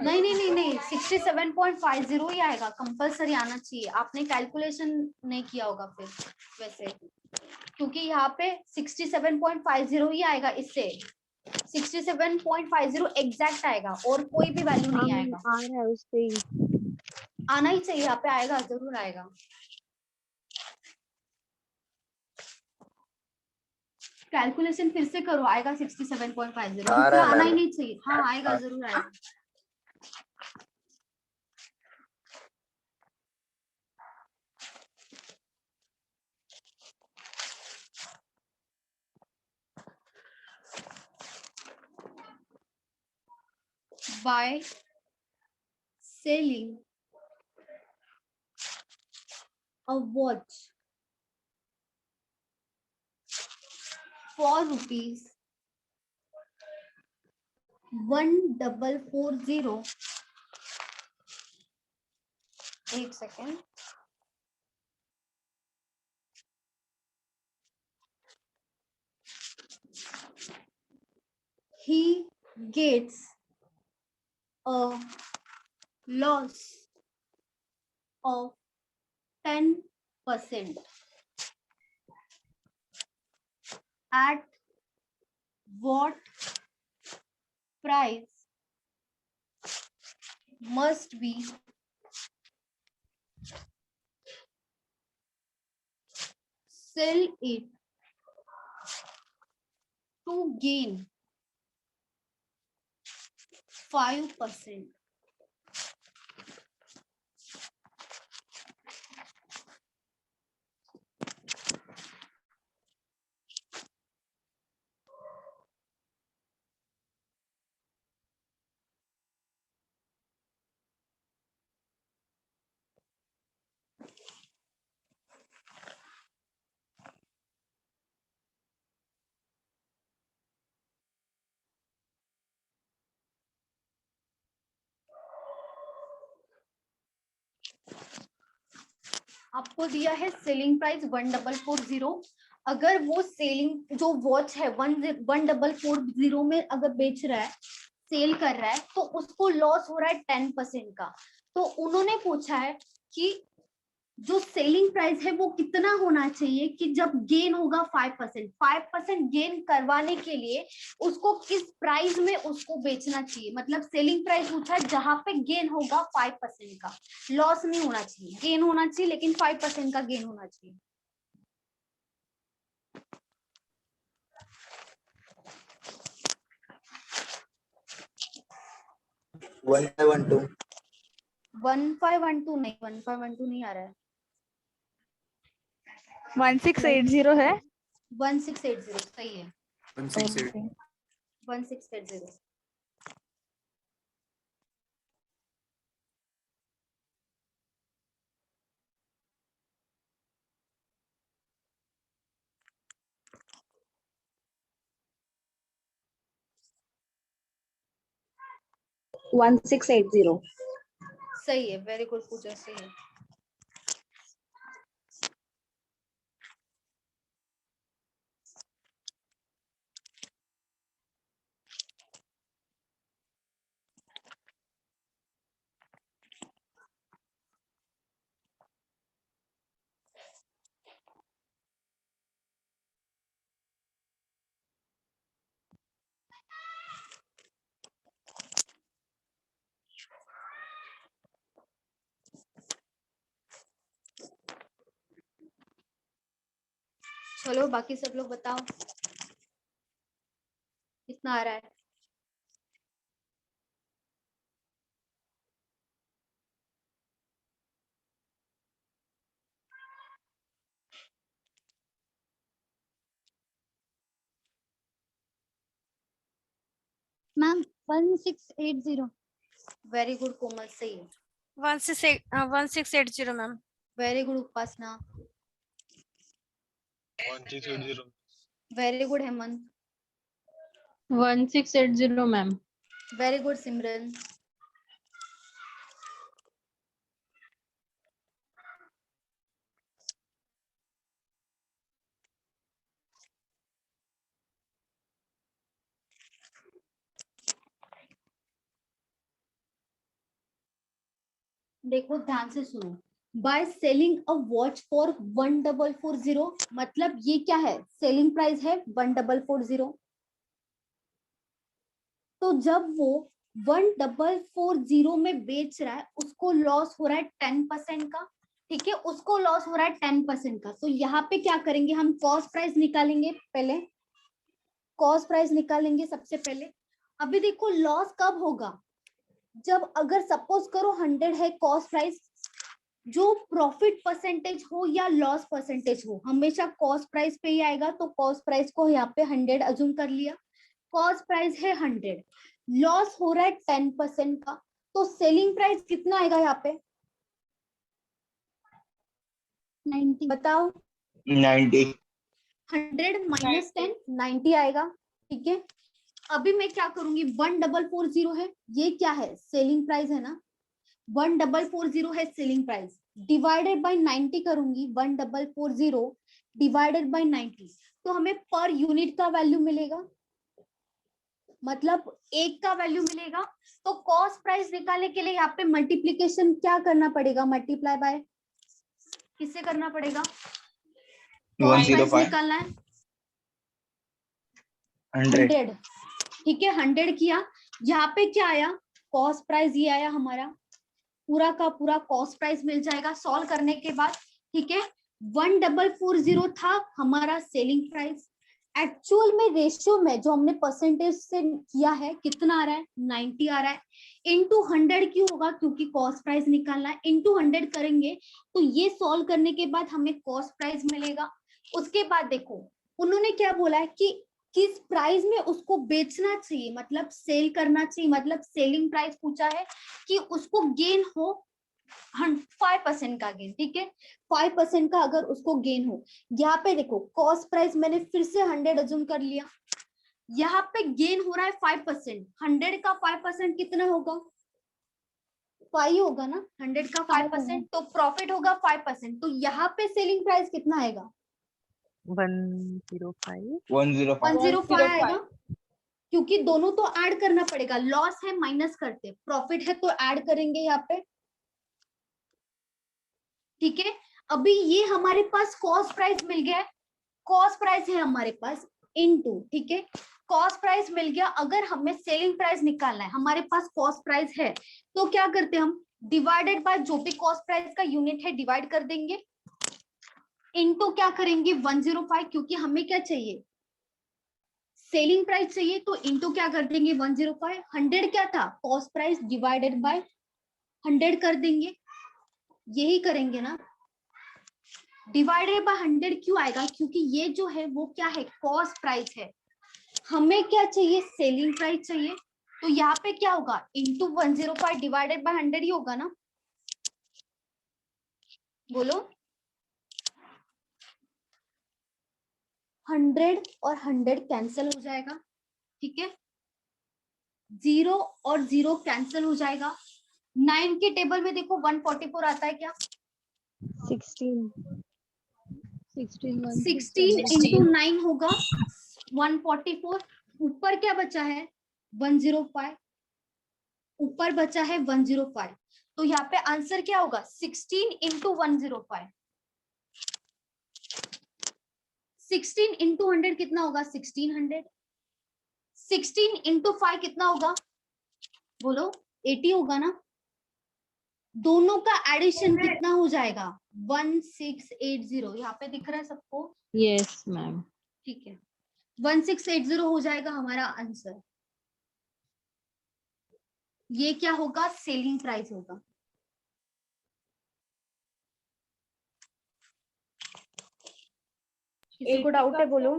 नहीं नहीं नहीं नहीं 67.50 ही आएगा, कंपलसरी आना चाहिए। आपने कैलकुलेशन नहीं किया होगा फिर वैसे, क्योंकि यहाँ पे 67.50 ही आएगा, इससे 67.50 एग्जैक्ट आएगा और कोई भी वैल्यू हाँ नहीं मैम आएगा। आ रहा है उससे ही। आना ही चाहिए, यहाँ पे आएगा, जरूर आएगा। कैलकुलेशन फिर से करो, आएगा 67.50। आ रहा है आना ही मैम। नहीं चाहिए। हाँ आएगा, जरूर आएगा। By selling a watch for ₹1440, एक second, he gets a loss of 10%. At what price must be sell it to gain 5%? आपको दिया है सेलिंग प्राइस 1440। अगर वो सेलिंग जो वॉच है 1440 में अगर बेच रहा है, सेल कर रहा है, तो उसको लॉस हो रहा है 10% का। तो उन्होंने पूछा है कि जो सेलिंग प्राइस है वो कितना होना चाहिए कि जब गेन होगा 5% गेन करवाने के लिए उसको किस प्राइस में उसको बेचना चाहिए। मतलब सेलिंग प्राइस पूछा है जहां पे गेन होगा 5% का, लॉस नहीं होना चाहिए, गेन होना चाहिए लेकिन 5% का गेन होना चाहिए। वन फाइव वन टू 1512 नहीं, 1512 नहीं आ रहा है। 1680 है। 1680 सही है। 168 1680। सही है, वेरी गुड पूजा, सही है। चलो बाकी सब लोग बताओ कितना आ रहा है। मैम 1680। वेरी गुड कोमल, सही है। 1680 ma'am. Very good Upasana. 1680 very good Hemant. 1680 ma'am. Very good Simran. देखो ध्यान से सुनो, by selling a watch for 1440, मतलब ये क्या है, सेलिंग प्राइस है 1440। तो जब वो 1440 में बेच रहा है उसको लॉस हो रहा है 10% का, ठीक है, उसको लॉस हो रहा है 10% का। तो यहाँ पे क्या करेंगे हम, कॉस्ट प्राइस निकालेंगे पहले, कॉस्ट प्राइस निकालेंगे सबसे पहले। अभी देखो लॉस कब होगा, जब अगर सपोज करो 100 है कॉस्ट प्राइस, जो प्रॉफिट परसेंटेज हो या लॉस परसेंटेज हो हमेशा कॉस्ट प्राइस पे ही आएगा। तो कॉस्ट प्राइस को यहाँ पे 100 अज्यूम कर लिया, कॉस्ट प्राइस है 100, लॉस हो रहा है 10% का, तो सेलिंग प्राइस कितना आएगा यहाँ पे 90। बताओ। 90। 100 माइनस 10 90 आएगा, ठीक है। अभी मैं क्या करूंगी, 1440 है, ये क्या है, सेलिंग प्राइस है ना, 1440 है सेलिंग प्राइस, डिवाइडेड बाय 90 करूंगी, 1440 डिवाइडेड बाय 90, तो हमें पर यूनिट का वैल्यू मिलेगा, मतलब एक का वैल्यू मिलेगा। तो कॉस्ट प्राइस निकालने के लिए यहाँ पे मल्टीप्लीकेशन क्या करना पड़ेगा, मल्टीप्लाई बाय किससे करना पड़ेगा, कॉस्ट प्राइस निकालना है 100, ठीक है, 100 किया, यहाँ पे क्या आया, कॉस्ट प्राइस ये आया हमारा, पूरा का पूरा कॉस्ट प्राइस मिल जाएगा सॉल्व करने के बाद, ठीक है। 1440 था हमारा सेलिंग प्राइस, एक्चुअल में रेशियो में जो हमने परसेंटेज से किया है कितना आ रहा है 90 आ रहा है, इनटू 100 क्यों होगा, क्योंकि कॉस्ट प्राइस निकालना है, इनटू 100 करेंगे तो ये सॉल्व करने के बाद हमें कॉस्ट प्राइस मिलेगा। उसके बाद देखो उन्होंने क्या बोला है कि किस प्राइस में उसको बेचना चाहिए, मतलब सेल करना चाहिए, मतलब सेलिंग प्राइस पूछा है कि उसको गेन हो 5% का गेन, ठीक है, 5% का अगर उसको गेन हो। यहाँ पे देखो कॉस्ट प्राइस मैंने फिर से 100 अज्यूम कर लिया, यहाँ पे गेन हो रहा है 5%, 100 का 5% कितना होगा 5 होगा ना, 100 का 5%, तो प्रॉफिट होगा 5%, तो यहाँ पे सेलिंग प्राइस कितना आएगा 105 आएगा, क्योंकि दोनों तो ऐड करना पड़ेगा, लॉस है माइनस करते, प्रॉफिट है तो ऐड करेंगे यहाँ पे, ठीक है। अभी ये हमारे पास कॉस्ट प्राइस मिल गया है, कॉस्ट प्राइस है हमारे पास इनटू, ठीक है, कॉस्ट प्राइस मिल गया। अगर हमें सेलिंग प्राइस निकालना है, हमारे पास कॉस्ट प्राइस है, तो क्या करते हैं हम, डिवाइडेड बाय जो भी कॉस्ट प्राइस का यूनिट है डिवाइड कर देंगे, इनटू क्या करेंगे 105, क्योंकि हमें क्या चाहिए सेलिंग प्राइस चाहिए, तो इनटू क्या कर देंगे 105, 100 क्या था कॉस्ट प्राइस डिवाइडेड बाय 100 कर देंगे, यही करेंगे ना, डिवाइडेड बाय 100 क्यों आएगा, क्योंकि ये जो है वो क्या है कॉस्ट प्राइस है, हमें क्या चाहिए सेलिंग प्राइस चाहिए, तो यहाँ पे क्या होगा इनटू 105 डिवाइडेड बाय 100 ही होगा ना, बोलो 100 और 100 कैंसिल हो जाएगा, ठीक है, 0 और 0 कैंसिल हो जाएगा। 9 के टेबल में देखो 144 आता है क्या, 16 इंटू 9 होगा 144, ऊपर क्या बचा है 105, ऊपर बचा है 105, तो यहाँ पे आंसर क्या होगा 16 इंटू 105, 16 इंटू 100 कितना होगा 1600, 16 इंटू 5 कितना होगा बोलो 80 होगा ना, दोनों का एडिशन कितना हो जाएगा 1680। यहाँ पे दिख रहा है सबको? Yes ma'am. ठीक है, 1680 हो जाएगा हमारा आंसर। ये क्या होगा? सेलिंग प्राइस होगा। किसी को डाउट है बोलो।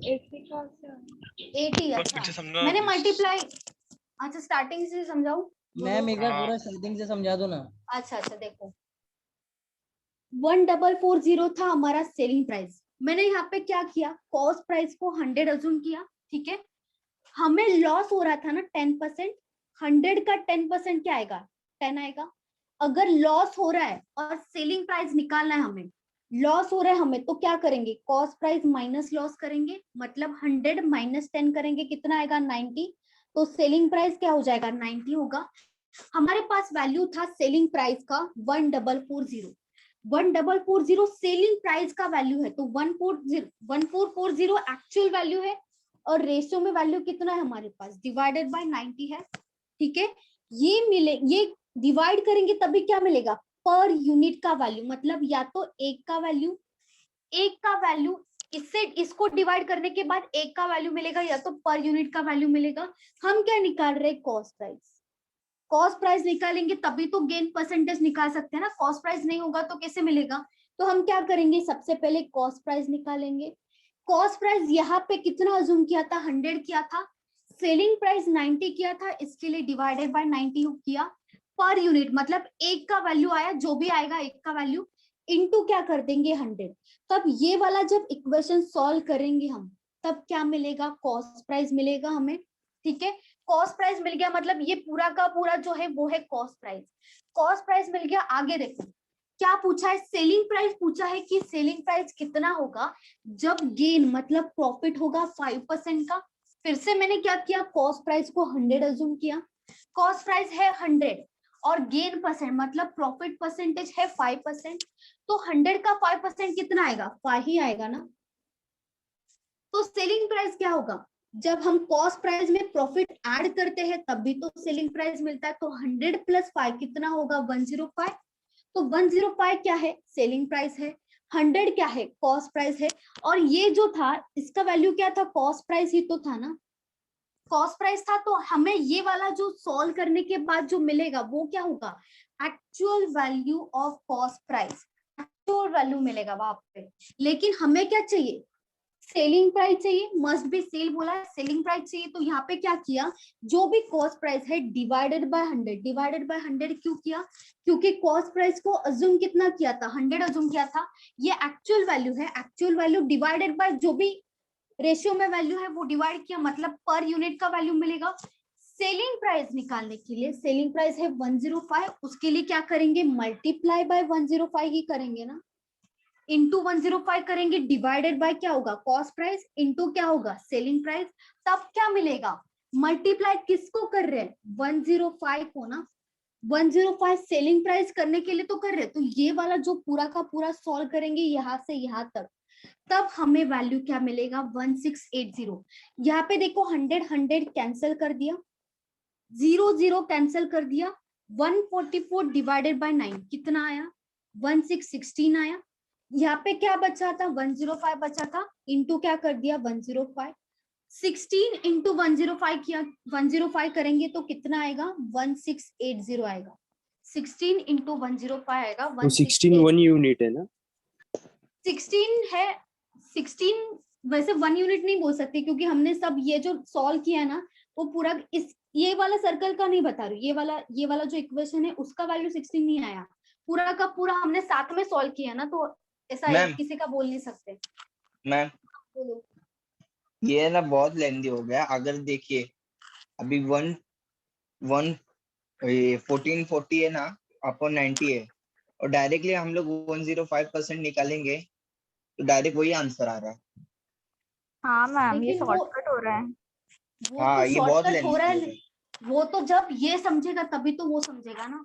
80। अच्छा पीछे समझाओ मैंने please। मल्टीप्लाई, अच्छा स्टार्टिंग से समझाऊं? मैम एक बार हाँ। पूरा स्टार्टिंग से समझा दो ना। अच्छा अच्छा देखो, 1440 था हमारा सेलिंग प्राइस। मैंने यहाँ पे क्या किया, कॉस्ट प्राइस को 100 अज्यूम किया। ठीक है, हमें लॉस हो रहा था ना 10%, 100 का 10% क्या आएगा? 10 आएगा। अगर लॉस हो रहा है और सेलिंग प्राइस निकालना है हमें, लॉस हो रहा है हमें, तो क्या करेंगे? कॉस्ट प्राइस माइनस लॉस करेंगे, मतलब 100 माइनस 10 करेंगे, कितना आएगा? 90। तो सेलिंग प्राइस क्या हो जाएगा? 90 होगा। हमारे पास वैल्यू था सेलिंग प्राइस का 1440। 1440 सेलिंग प्राइस का वैल्यू है, तो 1440 एक्चुअल वैल्यू है और रेशियो में वैल्यू कितना है हमारे पास? डिवाइडेड बाय 90 है। ठीक है, ये डिवाइड करेंगे तभी क्या मिलेगा? पर यूनिट का वैल्यू, मतलब या तो एक का वैल्यू इससे इसको डिवाइड करने के बाद एक का वैल्यू मिलेगा, या तो पर यूनिट का वैल्यू मिलेगा। हम क्या निकाल रहे हैं? Cost price. कॉस्ट प्राइस निकालेंगे तभी तो गेन परसेंटेज निकाल सकते हैं ना। कॉस्ट प्राइस नहीं होगा तो कैसे मिलेगा? तो हम क्या करेंगे, सबसे पहले कॉस्ट प्राइस निकालेंगे। कॉस्ट प्राइस यहाँ पे कितना अज्यूम किया था? 100 किया था। सेलिंग प्राइस 90 किया था, इसके लिए डिवाइडेड बाय 90 किया। पर यूनिट मतलब एक का वैल्यू आया, जो भी आएगा एक का वैल्यू, इनटू क्या कर देंगे? 100। तब ये वाला जब इक्वेशन सॉल्व करेंगे हम, तब क्या मिलेगा? कॉस्ट प्राइस मिलेगा हमें। ठीक है, कॉस्ट प्राइस मिल गया, मतलब ये पूरा का पूरा जो है वो है कॉस्ट प्राइस। कॉस्ट प्राइस मिल गया। आगे देखो क्या पूछा है? सेलिंग प्राइस पूछा है कि सेलिंग प्राइस कितना होगा जब गेन मतलब प्रॉफिट होगा 5% का। फिर से मैंने क्या किया? कॉस्ट प्राइस को 100 अज्यूम किया। कॉस्ट प्राइस है 100 और गेन परसेंट मतलब प्रॉफिट परसेंटेज है 5%, तो 100 का 5% कितना आएगा? 5 ही आएगा ना। तो सेलिंग प्राइस क्या होगा? जब हम कॉस्ट प्राइस में प्रॉफिट ऐड करते हैं तब भी तो सेलिंग प्राइस मिलता है। तो 100 प्लस 5 कितना होगा? 105। तो 105 क्या है? सेलिंग प्राइस है। 100 क्या है? कॉस्ट प्राइस है। और ये जो था इसका वैल्यू क्या था? कॉस्ट प्राइस ही तो था ना, कॉस्ट प्राइस था। तो हमें ये वाला जो सॉल्व करने के बाद जो मिलेगा वो क्या होगा? Actual value of cost price, actual value मिलेगा वहां पे। लेकिन हमें क्या चाहिए? सेलिंग प्राइस चाहिए। मस्ट बी सेल बोला है, सेलिंग प्राइस चाहिए। तो यहाँ पे क्या किया? जो भी कॉस्ट प्राइस है डिवाइडेड बाय 100। डिवाइडेड बाय 100 क्यों किया? क्योंकि कॉस्ट प्राइस को अज्यूम कितना किया था? 100 अज्यूम किया था। ये एक्चुअल वैल्यू है, एक्चुअल वैल्यू डिवाइडेड बाय जो भी रेशियो में वैल्यू है वो डिवाइड किया, मतलब पर यूनिट का वैल्यू मिलेगा। सेलिंग प्राइस निकालने के लिए, सेलिंग प्राइस है 105, उसके लिए क्या करेंगे? मल्टीप्लाई बाय 105 ही करेंगे ना, इंटू 105 करेंगे, डिवाइडेड बाय क्या होगा? कॉस्ट प्राइस, इंटू क्या होगा? Selling price. तब क्या मिलेगा? मल्टीप्लाई किसको कर रहे हैं? 105 को ना। 105 सेलिंग प्राइस करने के लिए तो कर रहे हैं। तो ये वाला जो पूरा का पूरा सॉल्व करेंगे यहाँ से यहाँ तक, तब हमें वैल्यू क्या मिलेगा? 1680। यहाँ पे देखो 100 कैंसिल कर दिया, 0 कैंसिल कर दिया। 144 डिवाइडेड बाय 9 कितना आया? 1616 आया। यहाँ पे क्या बचा था? 105 बचा था, इंटू क्या कर दिया? 105। 16 इंटू 105 किया, 105 करेंगे तो कितना आएगा? 1680 आएगा। 16 इंटू 105 आएगा तो 16 1 यूनिट है ना? 16 है। 16 वैसे 1 यूनिट नहीं बोल सकते क्योंकि हमने सब ये जो सॉल्व किया ना वो पूरा इस ये वाला सर्कल का नहीं बता रही, ये वाला जो इक्वेशन है उसका वैल्यू 16 नहीं आया, पूरा का पूरा हमने साथ में सॉल्व किया ना, तो ऐसा किसी का बोल नहीं सकते। मैम बोलो। ये ना बहुत लेंदी हो गया। अगर देखिए अभी 1440 है ना अपॉन 90 है, और डायरेक्टली हम लोग 105% निकालेंगे तो डायरेक्ट वही आंसर आ रहा है। हाँ मैम, ये लेकिन वो शॉर्टकट हो रहा है। वो हाँ, तो ये बहुत शॉर्टकट हो रहा है। लेंदी वो तो जब ये समझेगा तभी तो वो समझेगा ना,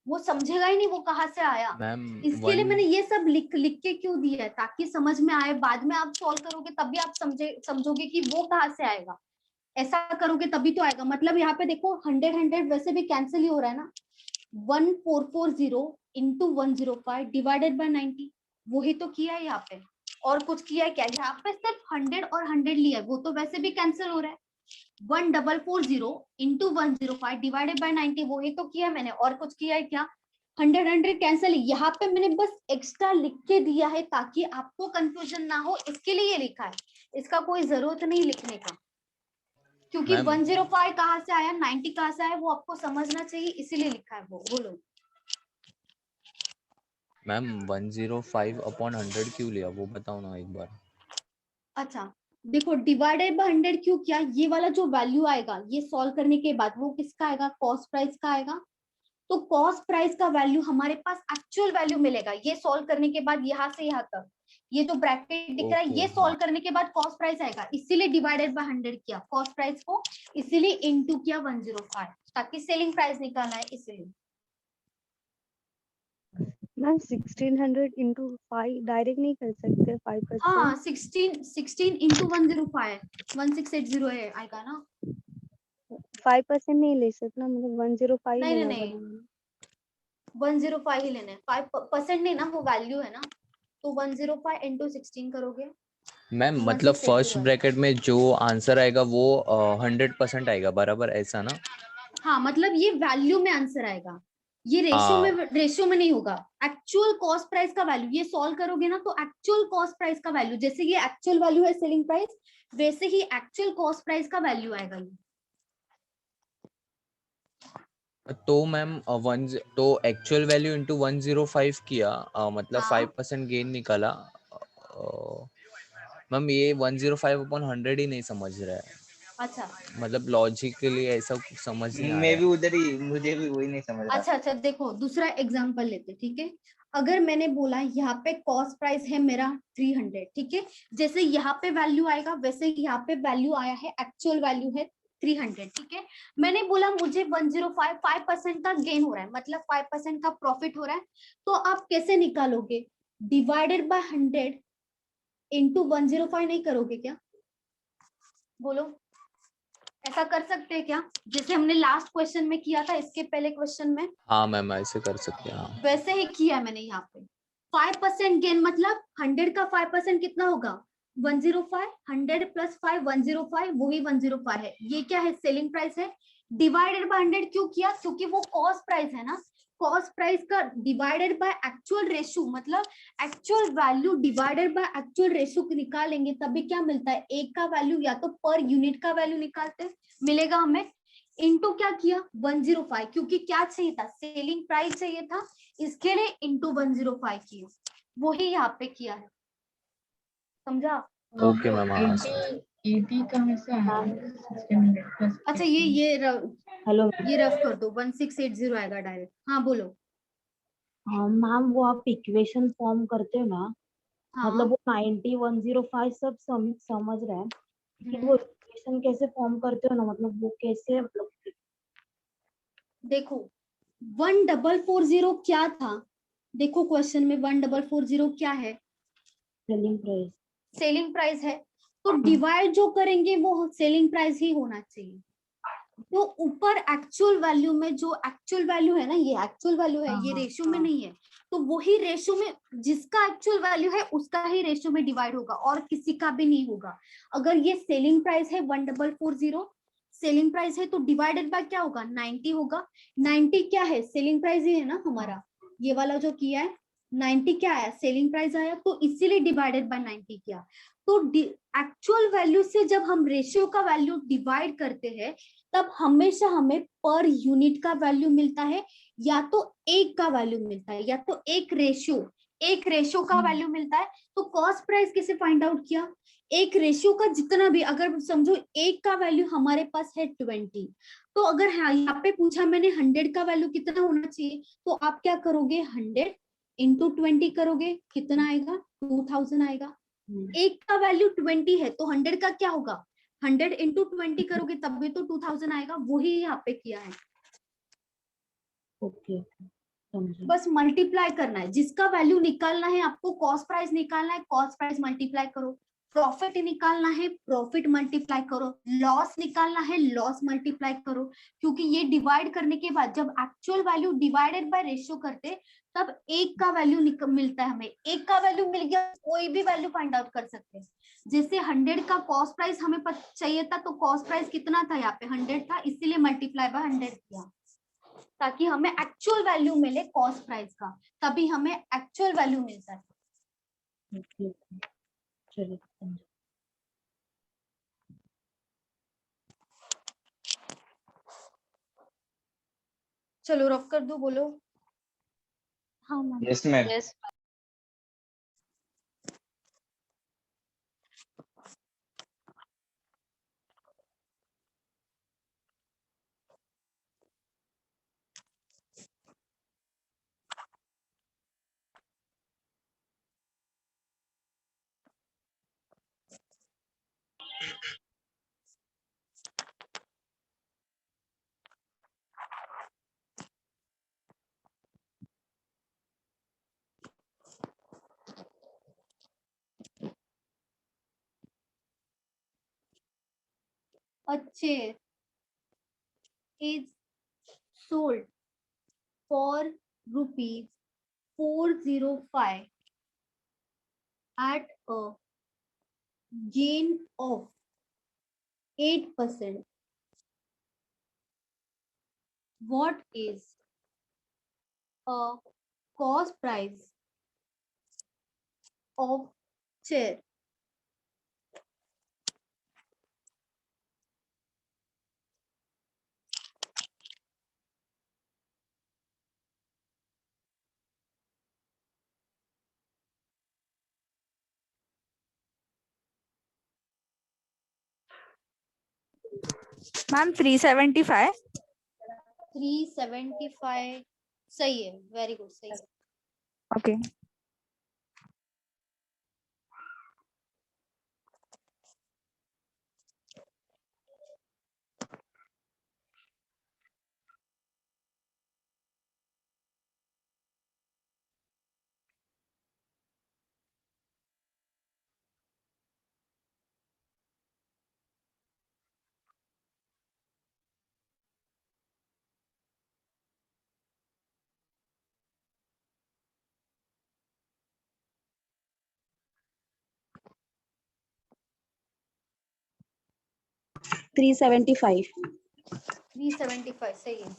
वो समझेगा ही नहीं वो कहाँ से आया। इसके लिए मैंने ये सब लिख के क्यों दिया है, ताकि समझ में आए। बाद में आप सॉल्व करोगे तभी आप समझोगे कि वो कहाँ से आएगा। ऐसा करोगे तभी तो आएगा। मतलब यहाँ पे देखो 100 वैसे भी कैंसिल ही हो रहा है ना, 1440 इंटू 105 डिवाइडेड बाय 90, वही तो किया है यहाँ पे। और कुछ किया है क्या? यहाँ पे सिर्फ 100 और 100 लिया है, वो तो वैसे भी कैंसिल हो रहा है। 1440 इंटू 105 डिवाइडेड बाय 90, वही तो किया मैंने। और कुछ किया है क्या? 100 कैंसिल। यहाँ पे मैंने बस एक्स्ट्रा लिख के दिया है ताकि आपको कंफ्यूजन ना हो, इसके लिए ये लिखा है। इसका कोई जरूरत नहीं लिखने का, क्योंकि 105 कहाँ से आया, 90 कहाँ से आया, वो आपको समझना चाहिए, इसीलिए लिखा है वो। बोलो मैम 105 अपॉन 100 क्यों लिया, वो बताओ ना एक बार। अच्छा देखो, डिवाइडेड बाय 100 क्यों किया? ये वाला जो वैल्यू आएगा ये सॉल्व करने के बाद वो किसका आएगा? कॉस्ट प्राइस का आएगा। तो कॉस्ट प्राइस का वैल्यू हमारे पास एक्चुअल वैल्यू मिलेगा ये सॉल्व करने के बाद। यहाँ से यहाँ तक ये जो ब्रैकेट दिख रहा है ये सॉल्व करने के बाद कॉस्ट प्राइस आएगा, इसीलिए डिवाइडेड बाय 100 किया कॉस्ट प्राइस को, इसीलिए इनटू किया 105 ताकि सेलिंग प्राइस निकालना है, इसीलिए। मैम 1600 इंटू 5 डायरेक्ट नहीं कर सकते 5%? हाँ 16 इंटू 105 1680 है आएगा ना। 5% नहीं ले सकते ना, मतलब 105 नहीं लेना नहीं पड़ेगा। 105 ही लेना है, 5% नहीं ना, वो वैल्यू है ना। तो 105 इंटू 16 करोगे मैम मतलब फर्स्ट ब्रैकेट में जो आंसर आएगा वो 100% आएगा, बराबर ऐसा ना? हाँ मतलब ये वैल्यू में आंसर आएगा, ये रेशियो में नहीं होगा। एक्चुअल कॉस्ट प्राइस का वैल्यू ये सॉल्व करोगे ना, तो एक्चुअल कॉस्ट प्राइस का वैल्यू, जैसे ये एक्चुअल वैल्यू है सेलिंग प्राइस, वैसे ही एक्चुअल कॉस्ट प्राइस का वैल्यू आएगा ये। तो मैम तो एक्चुअल वैल्यू इंटू 105 किया, मतलब 5% गेन निकाला। मैम ये 105 अपॉन 100 ही नहीं समझ रहा है। अच्छा मतलब लॉजिकली ऐसा समझ नहीं आ मैं रहा भी उधर ही, मुझे भी वही नहीं समझ रहा। अच्छा देखो दूसरा एग्जांपल लेते, ठीक है। अगर मैंने बोला यहाँ पे कॉस्ट प्राइस है मेरा 300, ठीक है, जैसे यहाँ पे वैल्यू आएगा वैसे यहाँ पे वैल्यू आया है, एक्चुअल वैल्यू है 300, ठीक है। मैंने बोला मुझे 105 5% का गेन हो रहा है, मतलब 5% का प्रॉफिट हो रहा है, तो आप कैसे निकालोगे? डिवाइडेड बाय 100 इंटू 105 नहीं करोगे क्या? बोलो ऐसा कर सकते हैं क्या, जैसे हमने लास्ट क्वेश्चन में किया था, इसके पहले क्वेश्चन में? हाँ मैम ऐसे कर सकते हैं। हाँ वैसे ही किया मैंने यहाँ पे। 5% गेन मतलब 100 का 5% कितना होगा? 105, 100 प्लस 5 105, वही 105 है। ये क्या है? सेलिंग प्राइस है। डिवाइडेड बाय 100 क्यों किया? क्योंकि वो कॉस्ट प्राइस है ना, कॉस्ट प्राइस का डिवाइडेड बाय एक्चुअल रेशियो, मतलब actual value divided by actual ratio निकालेंगे तभी क्या मिलता है? एक का वैल्यू या तो पर यूनिट का वैल्यू निकालते मिलेगा हमें, इनटू क्या किया? 105, क्योंकि क्या चाहिए था? सेलिंग प्राइस चाहिए था, इसके लिए इनटू 105 किया, वही यहाँ पे किया है। समझा? Okay ma'am. अच्छा ये हेलो ये रफ कर दो, 1680 आएगा डायरेक्ट। हाँ बोलो। मैम वो आप इक्वेशन फॉर्म करते हो ना, हाँ मतलब वो 90 105 सब समझ रहे हैं, लेकिन वो इक्वेशन कैसे फॉर्म करते हो ना, मतलब वो कैसे, मतलब देखो 1440 क्या था? देखो क्वेश्चन में 1440 क्या है? Selling price. सेलिंग प्राइस है, तो डिवाइड जो करेंगे वो सेलिंग प्राइस ही होना चाहिए। तो ऊपर एक्चुअल वैल्यू में जो एक्चुअल वैल्यू है ना, ये एक्चुअल वैल्यू है, ये रेशियो में नहीं है, तो वही रेशियो में जिसका एक्चुअल वैल्यू है उसका ही रेशियो में डिवाइड होगा, और किसी का भी नहीं होगा। अगर ये सेलिंग प्राइस है 1440 सेलिंग प्राइस है, तो डिवाइडेड बाय क्या होगा? 90 होगा। 90 क्या है? सेलिंग प्राइस ही है ना हमारा, ये वाला जो किया है 90 क्या आया? सेलिंग प्राइस आया, तो इसीलिए डिवाइडेड बाय 90 किया। तो एक्चुअल वैल्यू से जब हम रेशियो का वैल्यू डिवाइड करते हैं तब हमेशा हमें पर यूनिट का वैल्यू मिलता है, या तो एक का वैल्यू मिलता है, या तो एक रेशियो का वैल्यू मिलता है। तो कॉस्ट प्राइस कैसे फाइंड आउट किया? एक रेशियो का जितना भी, अगर समझो एक का वैल्यू हमारे पास है 20, तो अगर यहाँ पे पूछा मैंने 100 का वैल्यू कितना होना चाहिए, तो आप क्या करोगे? 100 इंटू 20 करोगे, कितना आएगा? 2000 आएगा। एक का वैल्यू 20 है, तो 100 का क्या होगा? 100 इंटू 20 करोगे तब भी तो 2000 आएगा, वही यहाँ पे किया है। ओके बस मल्टीप्लाई करना है, जिसका वैल्यू निकालना है आपको, कॉस्ट प्राइस निकालना है, कॉस्ट प्राइस मल्टीप्लाई करो, प्रॉफिट निकालना है, प्रॉफिट मल्टीप्लाई करो, लॉस निकालना है, लॉस मल्टीप्लाई करो, क्योंकि ये डिवाइड करने के बाद जब actual value divided by ratio करते तब एक का वैल्यू मिलता है। हमें एक का वैल्यू मिल गया, कोई भी वैल्यू फाइंड आउट कर सकते हैं। जैसे 100 का कॉस्ट प्राइस हमें चाहिए था, तो कॉस्ट प्राइस कितना था, यहाँ पे 100 था, इसीलिए मल्टीप्लाई बाय 100 किया ताकि हमें एक्चुअल वैल्यू मिले कॉस्ट प्राइस का, तभी हमें एक्चुअल वैल्यू मिलता है। चलिए चलो रफ कर दो, बोलो। हाँ मैम। Yes ma'am. यस। अच्छे is sold for ₹405 at a gain of 8%. What is a cost price of chair? Ma'am 375। 375 सही है, वेरी गुड, सही है। ओके थ्री सेवेंटी फाइव सही है।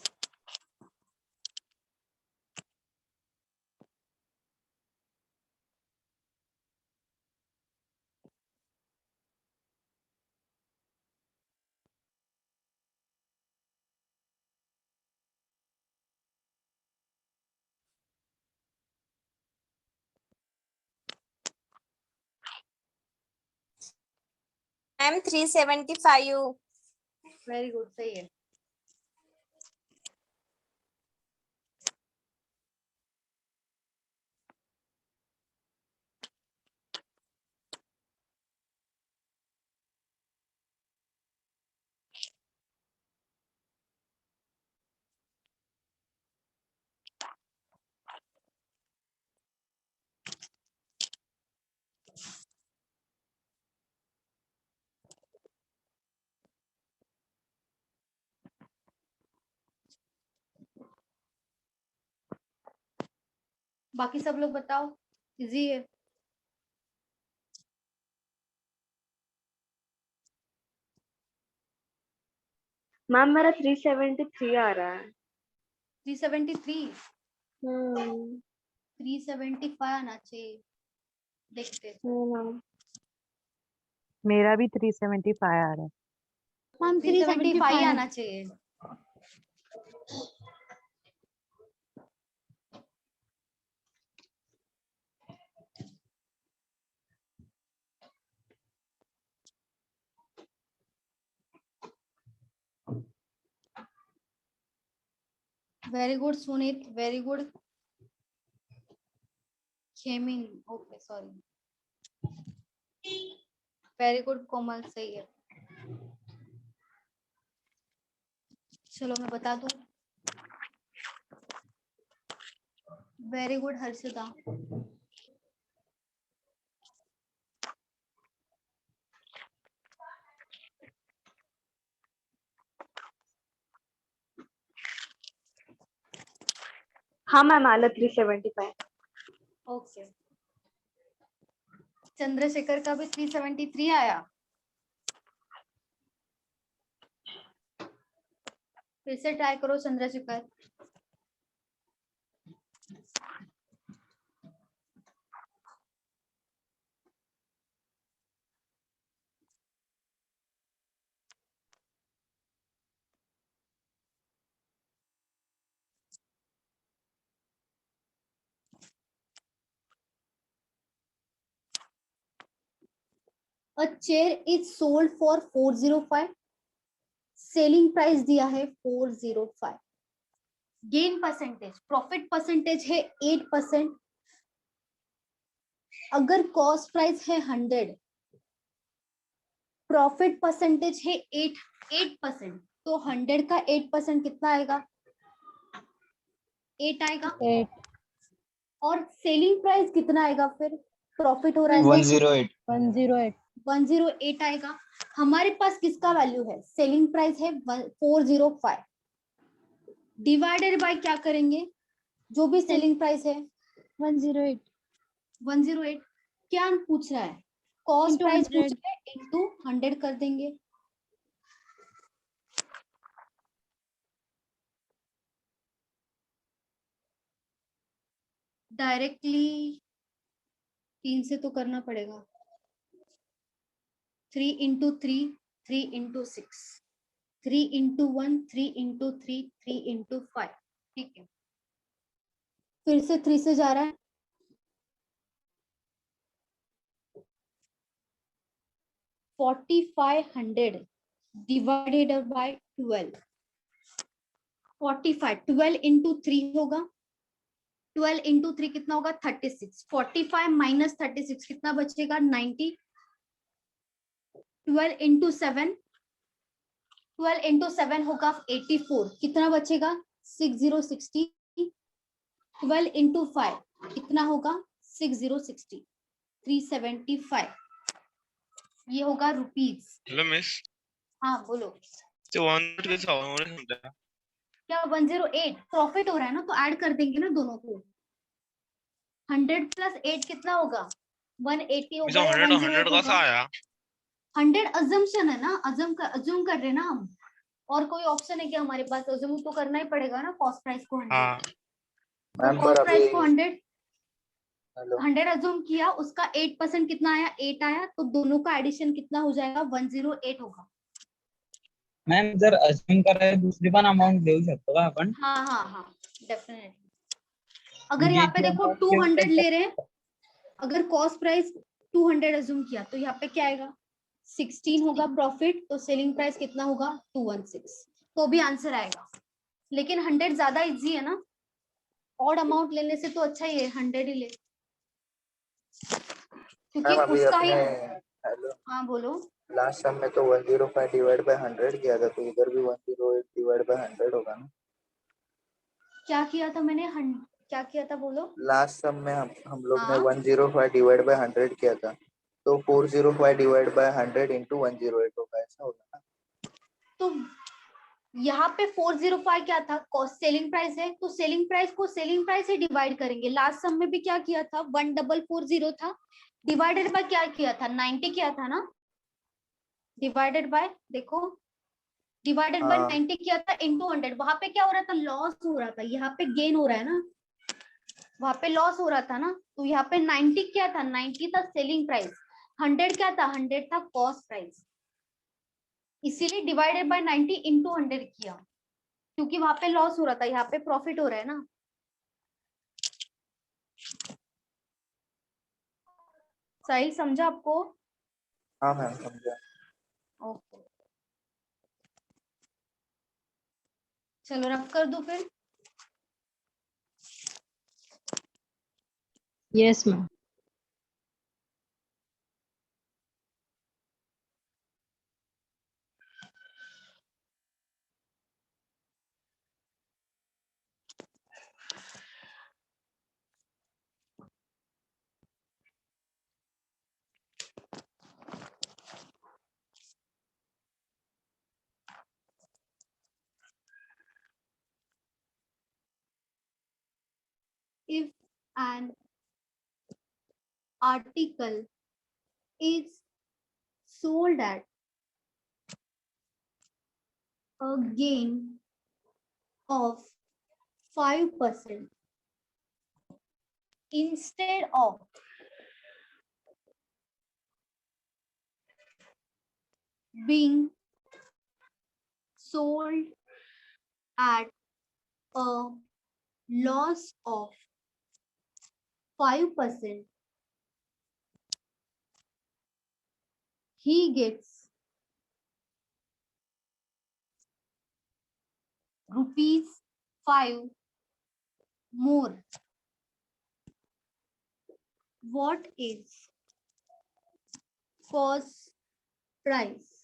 मैम 375। वेरी गुड, सही है। बाकी सब लोग बताओ, इजी है। मैम मेरा 373 आ रहा है। 373 375 आना चाहिए, देखते। मेरा भी 375 आ रहा है। मैम 375 आना चाहिए। Very good Sunit, very good. खेमिंग, okay sorry, very good Komal, सही है। चलो मैं बता दूं। Very good Harshita. हाँ मैम आला 375। ओके, चंद्रशेखर का भी 373 आया। फिर से ट्राई करो Chandrashekhar. A chair is sold for 405, selling price दिया है 405, गेन परसेंटेज प्रॉफिट परसेंटेज है 8%, अगर कॉस्ट प्राइस है 100, प्रॉफिट परसेंटेज है 8%, तो 100 का 8% कितना आएगा? 8 आएगा। 8 और सेलिंग प्राइस कितना आएगा? फिर प्रॉफिट हो रहा है 108 108 108 आएगा। हमारे पास किसका वैल्यू है? सेलिंग प्राइस है 405, डिवाइडेड बाय क्या करेंगे? जो भी सेलिंग प्राइस है 108 क्या पूछ रहा है? कॉस्ट Into प्राइस पूछ 100 रहा है, इंटू 100 कर देंगे। डायरेक्टली 3 से तो करना पड़ेगा। 3 into 3, 3 into 6, 3 into 1, 3 into 3, 3 into 5। ठीक है, फिर से 3 से जा रहा है। 4500 डिवाइडेड बाय 12, 45 12 इंटू 3 होगा, 12 इंटू 3 कितना होगा? 36, 45 माइनस 36 कितना बचेगा? 90, 12 इंटू 7, 12 इंटू 7 होगा 84, कितना बचेगा? 6060, 12 इंटू 5 कितना होगा? 6060, 375, ये होगा रुपीज। हेलो मिस, हाँ बोलो। तो 100 कैसे होगा? मुझे समझा। क्या 108 प्रॉफिट हो रहा है ना, तो ऐड कर देंगे ना दोनों को। 100 प्लस 8 कितना होगा? 180 मिस होगा या 100 108 100 कैसा होगा? आया? 100 अजम्पशन है ना, अज्यूम कर रहे हैं ना हम। और कोई ऑप्शन है क्या हमारे पास? अज्यूम तो करना ही पड़ेगा ना कॉस्ट प्राइस को 100। हाँ मैम पर कॉस्ट अभी प्राइस को 100 हेलो 100 अज्यूम किया, उसका 8% कितना आया? 8 आया, तो दोनों का एडिशन कितना हो जाएगा? 108 होगा। मॅम जर अज्युम करायला दुसरी पण अमाऊंट देऊ शकतो का आपण? हाँ हाँ हाँ डेफिनेटली। अगर म्हणजे यहाँ पे जी देखो amount 200 given ले रहे हैं, अगर कॉस्ट प्राइस 200 अज्यूम किया, तो यहाँ पे क्या आएगा? 16 होगा प्रॉफिट, तो सेलिंग प्राइस कितना होगा? 216, तो भी आंसर आएगा। लेकिन 100 ज्यादा इजी है ना, ऑड अमाउंट लेने से तो अच्छा ही है 100 ही ले, क्योंकि मैम अभी उसका ही। अपने हेलो हाँ बोलो। लास्ट सम में तो 105 डिवाइड बाय 100 किया था, तो इधर भी 108 डिवाइड बाय 100 होगा ना? क्या किया था मैंने? क्या किया था बोलो। लास्ट सम में हम लोग ने हाँ 105 डिवाइड बाय 100 किया था, तो 405 डिवाइड बाय 100 इंटू 108 होगा, ऐसा होगा ना? तो यहाँ पे 405 क्या था? कॉस्ट सेलिंग प्राइस है, तो सेलिंग प्राइस को सेलिंग प्राइस से डिवाइड करेंगे। लास्ट सम में भी क्या किया था? 1440 था, डिवाइडेड बाय क्या किया था? 90 किया था ना, डिवाइडेड बाय देखो, डिवाइडेड बाय हाँ 90 किया था इंटू 100। वहां पे क्या हो रहा था? लॉस हो रहा था, यहाँ पे गेन हो रहा है ना, वहां पे लॉस हो रहा था ना, तो यहाँ पे 90 क्या था? 90 था सेलिंग प्राइस, 100 क्या था? 100 था कॉस्ट प्राइस, इसीलिए डिवाइडेड बाय 90 इंटू 100 किया, क्योंकि वहां पे लॉस हो रहा था, यहाँ पे प्रॉफिट हो रहा है ना। सही समझा आपको? हाँ मैम समझा। ओके चलो रफ कर दो फिर। Yes ma'am. if an article is sold at a gain of 5% instead of being sold at a loss of 5%, he gets ₹5 more. What is cost price?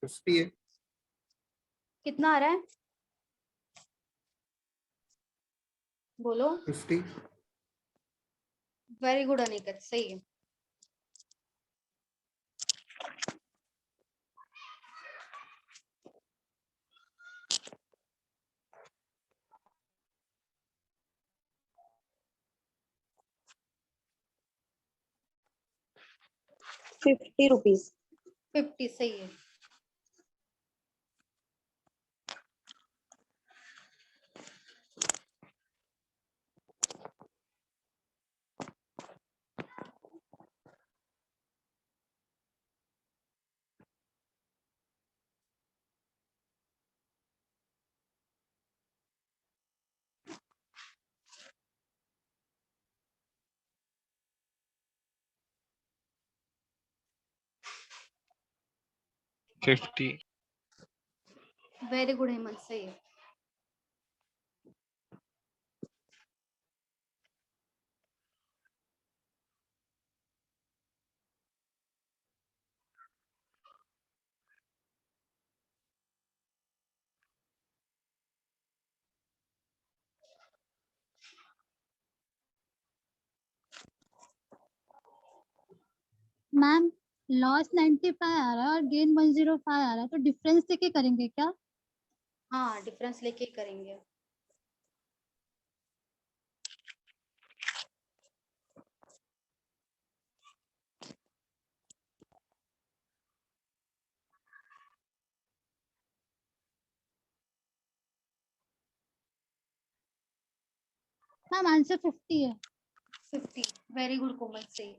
Fifty है। कितना आ रहा है? बोलो। 50। वेरी गुड अनिकेत, सही है। ₹50। 50 सही है। वेरी गुड हेमंत, सही है। मैम लॉस 95 आ रहा है और गेन 105 आ रहा है, तो डिफरेंस लेके करेंगे क्या? हाँ, डिफरेंस लेके करेंगे। मैम आंसर 50 है। 50 वेरी गुड कोमल, सही।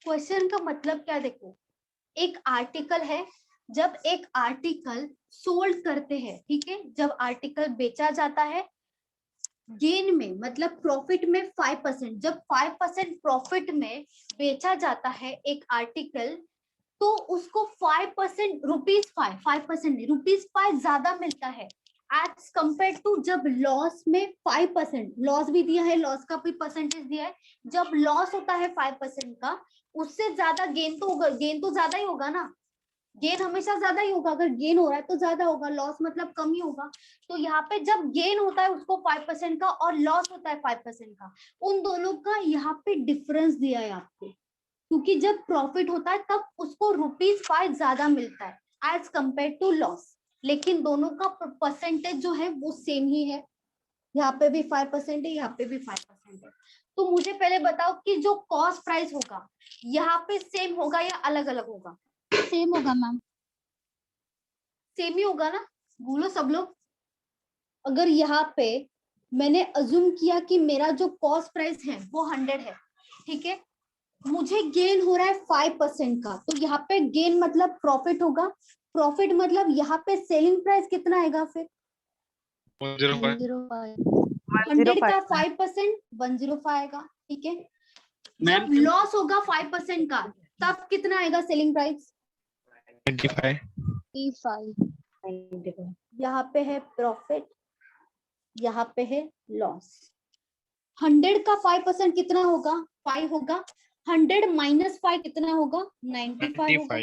क्वेश्चन का मतलब क्या, देखो एक आर्टिकल है, जब एक आर्टिकल सोल्ड करते हैं, ठीक है, जब आर्टिकल बेचा जाता है गेन में मतलब प्रॉफिट में 5%, जब 5% प्रॉफिट में बेचा जाता है एक आर्टिकल, तो उसको 5% ₹5 नहीं ₹5 ज्यादा मिलता है एज कंपेयर टू जब लॉस में 5%, लॉस भी दिया है, लॉस का भी परसेंटेज दिया है, जब लॉस होता है 5% का उससे ज्यादा गेन तो होगा, गेन तो ज्यादा ही होगा ना। गेन हमेशा ज्यादा ही होगा, अगर गेन हो रहा है तो ज्यादा होगा, लॉस मतलब कम ही होगा। तो यहाँ पे जब गेन होता है उसको 5% का और लॉस होता है 5% का, उन दोनों का यहाँ पे डिफरेंस दिया है आपको, क्योंकि जब प्रॉफिट होता है तब उसको ₹5 ज्यादा मिलता है एज कंपेयर टू लॉस, लेकिन दोनों का परसेंटेज जो है वो सेम ही है, यहाँ पे भी 5% है, यहाँ पे भी 5% है। तो मुझे पहले बताओ कि जो कॉस्ट प्राइस होगा यहाँ पे सेम होगा या अलग अलग होगा? सेम होगा मैम। सेम ही होगा ना, बोलो सब लोग। अगर यहाँ पे मैंने अज्यूम किया कि मेरा जो कॉस्ट प्राइस है वो 100 है, ठीक है, मुझे गेन हो रहा है 5% का, तो यहाँ पे गेन मतलब प्रॉफिट होगा, प्रॉफिट मतलब यहाँ पे सेलिंग प्राइस कितना आएगा फिर? 105 100 का 5% 105 आएगा, ठीक है। जब लॉस होगा 5% का तब कितना आएगा सेलिंग प्राइस? 95 यहाँ पे है प्रॉफिट, यहाँ पे है लॉस। 100 का 5% कितना होगा? 5 होगा। 100 माइनस 5 कितना होगा? 95 होगा।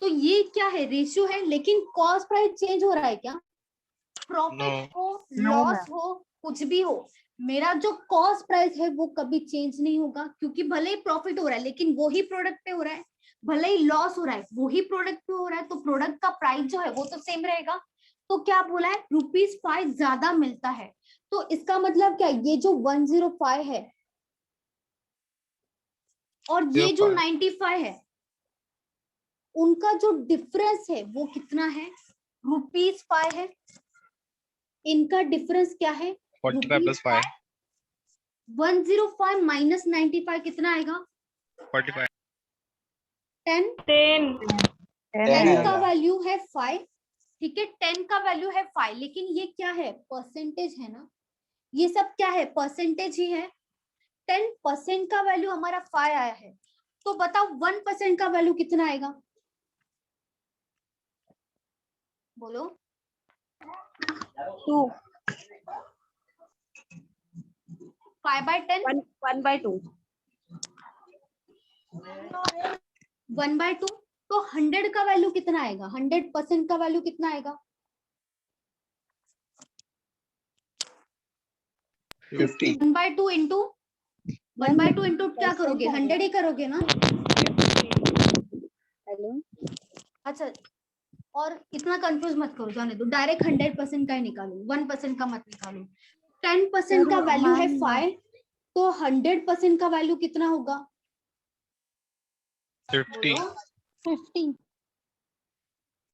तो ये क्या है? रेशियो है, लेकिन कॉस्ट प्राइस चेंज हो रहा है क्या? प्रॉफिट हो, लॉस हो, कुछ भी हो, मेरा जो कॉस्ट प्राइस है वो कभी चेंज नहीं होगा, क्योंकि भले ही प्रॉफिट हो रहा है लेकिन वो ही प्रोडक्ट पे हो रहा है, भले ही लॉस हो रहा है वो ही प्रोडक्ट पे हो रहा है, तो प्रोडक्ट का प्राइस जो है वो तो सेम रहेगा। तो क्या बोला है? ₹5 ज्यादा मिलता है। तो इसका मतलब क्या? ये जो 105 है और ये जो 95 है, उनका जो डिफरेंस है वो कितना है? ₹5 है। इनका डिफरेंस क्या है? 45 plus 5 105 माइनस 95 कितना आएगा? 45 10 का वैल्यू है 5, ठीक है, 10 का वैल्यू है 5, लेकिन ये क्या है? परसेंटेज है ना, ये सब क्या है? परसेंटेज ही है। 10% का वैल्यू हमारा 5 आया है, तो बताओ 1% का वैल्यू कितना आएगा? बोलो। 2 5/10 1/2 1/2। तो 100 का वैल्यू कितना आएगा? 100% का वैल्यू कितना आएगा? 50 1/2 इंटू 1/2 इंटू क्या करोगे? 100 ही करोगे ना? हेलो, अच्छा, और इतना कंफ्यूज मत करो, जाने दो, डायरेक्ट 100% का ही निकालो, 1% का मत निकालो। 10% का वैल्यू है 5, तो 100% का वैल्यू कितना होगा? 50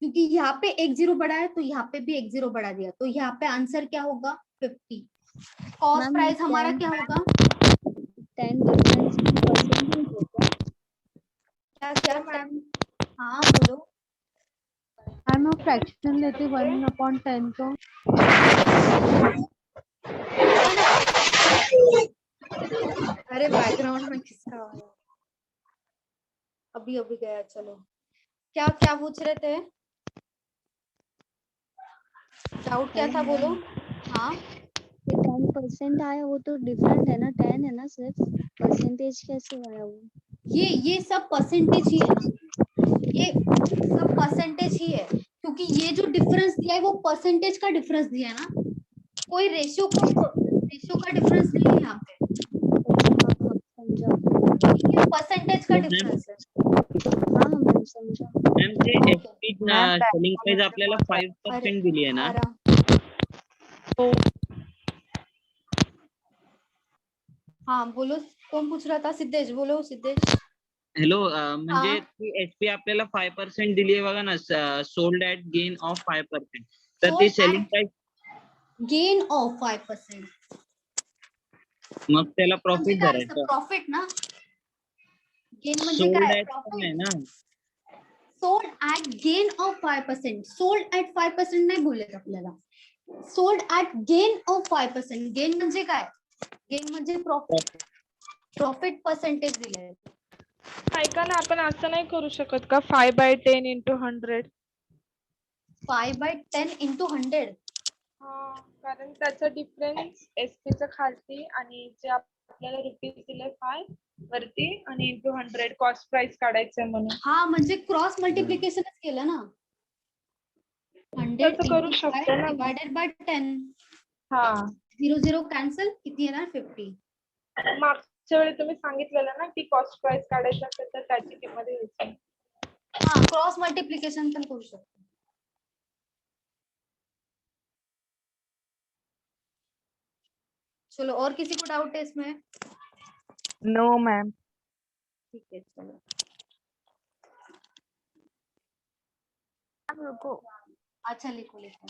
क्योंकि यहाँ पे एक 0 बढ़ा है तो यहाँ पे भी एक 0 बढ़ा दिया, तो यहाँ पे आंसर क्या होगा? 50। कॉस्ट प्राइस हमारा क्या होगा? 10 डिफरेंस परसेंटेज होगा। क्या मैम? हाँ बोलो। हम फ्रैक्शन लेते 1/10 को। अरे बैकग्राउंड में किसका आवाज? अभी अभी गया। चलो, क्या क्या पूछ रहे थे? डाउट क्या था? बोलो। हाँ, 10% आया, वो तो डिफरेंट है ना, 10 है ना, सिर्फ परसेंटेज कैसे आया वो? ये सब परसेंटेज ही है ना, ये सब परसेंटेज ही है, क्योंकि ये जो डिफरेंस दिया है वो परसेंटेज का डिफरेंस दिया है ना, कोई रेशियो का डिफरेंस नहीं है यहाँ पे, ठीक है, परसेंटेज का डिफरेंस है। हाँ मैम, समझा। मैम ते एसपी सेलिंग प्राइस आपल्याला 5% दिली आहे ना, हाँ बोलो, कौन पूछ रहा था? सिद्धेश, बोलो सिद्धेश। हॅलो, म्हणजे ती एसपी आपल्याला 5% दिली आहे बघा ना, सोल्ड ॲट गेन ऑफ 5%, तर ती सेलिंग प्राइस गेन ऑफ 5%, मग त्याला प्रॉफिट धरायचं. प्रॉफिट ना, गेन म्हणजे सोल्ड काय? ॲट पण आहे ना, sold at gain of 5%, sold at 5% नाही बोलत आपल्याला, sold at gain of 5%. Gain म्हणजे काय? गेन म्हणजे प्रॉफिट, प्रॉफिट पर्सेंटेज दिलाय. ऐका ना, आपण असं नाही करू शकत का 5/10 into 100? 5/10 into 100. कारण त्याचा डिफरन्स एसपी च्या खालती आणि जे आपल्याला रुपीज दिले 5 वरती आणि इंटू 100 कॉस्ट प्राइस काढायचंय म्हणून. हा म्हणजे क्रॉस मल्टिप्लिकेशनच केलं ना. 100 तसं करू into शकतो 5 ना. divided by 10. हा 0 कॅन्सल, किती येणार 50. मागच्या वेळी तुम्ही सांगितलेलं ना की कॉस्ट प्राइस काढायचं असेल तर त्याची किंमत घ्यायची. हाँ क्रॉस मल्टीप्लिकेशन पण करू शकतो. चलो और किसी को डाउट है इसमें? No ma'am. ठीक है चलो. रुको. अच्छा लिखो लिखो.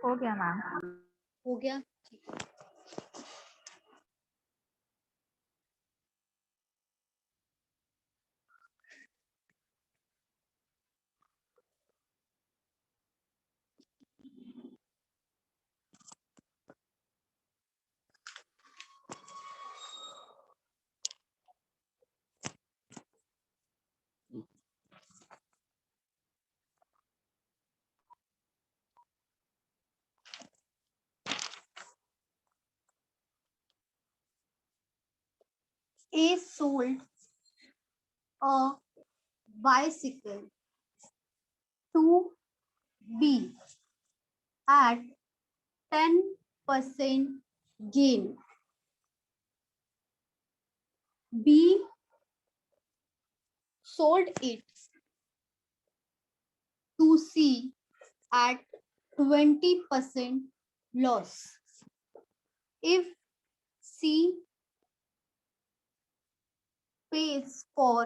हो गया मैम. हो गया ठीक है. A sold a bicycle to B at 10% gain. B sold it to C at 20% loss. If C pays for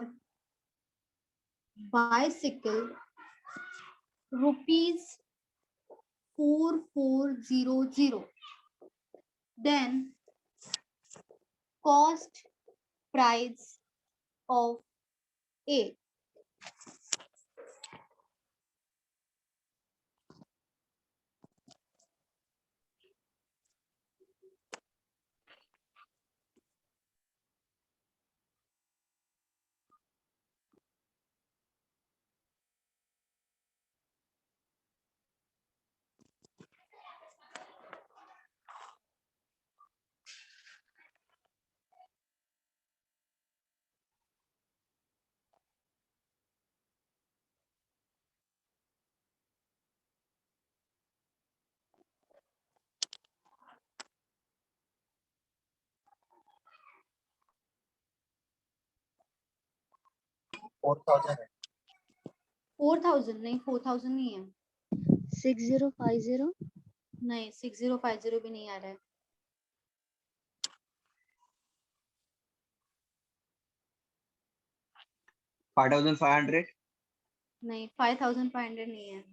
bicycle rupees 4400, then cost price of A. $4,000 4,000 नहीं, 4,000 नहीं है. 6050. नहीं 6050 भी नहीं आ रहा है. $5,500. नहीं 5,500 नहीं है.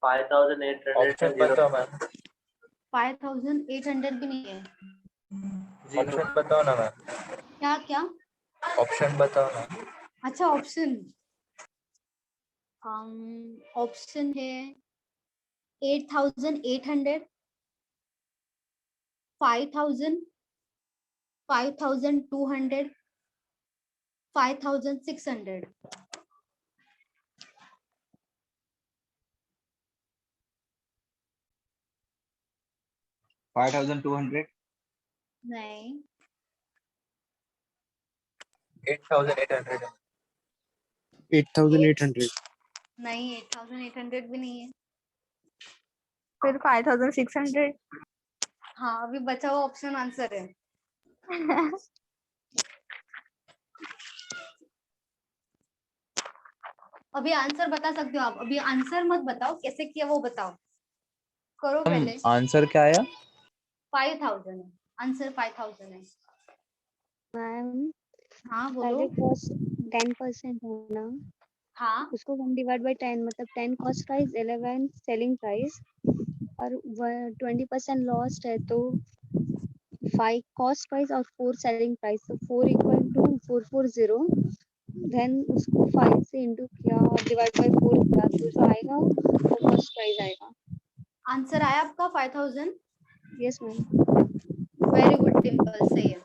5,800 ऑप्शन बताओ मैम. 5,800 भी नहीं है. ऑप्शन बताओ ना मैम. क्या क्या? ऑप्शन बताओ ना. अच्छा ऑप्शन. ऑप्शन है 8,800, 5,000, 5,200, 5,600. $5,200. नहीं 8,800. 8,800. नहीं 8,800 भी नहीं है. फिर 5,600. हाँ अभी बचा हुआ ऑप्शन आंसर है. अभी आंसर बता सकते हो आप. अभी आंसर मत बताओ, कैसे किया वो बताओ. करो पहले. आंसर क्या आया? 5,000 आंसर 5,000 है. मैम हाँ बोलो. पहले कॉस्ट 10% है ना. हाँ उसको 1 डिवाइड बाय 10 मतलब 10 कॉस्ट प्राइस 11 सेलिंग प्राइस और 20% लॉस्ट है तो 5 कॉस्ट प्राइस और 4 सेलिंग प्राइस, तो 4 इक्वल टू 440 देन उसको 5 से इंटू किया और डिवाइड बाय 4 किया तो जो आएगा वो कॉस्ट प्राइस आएगा। आंसर आया आपका 5000? Yes ma'am. Very good Dimple, सही है।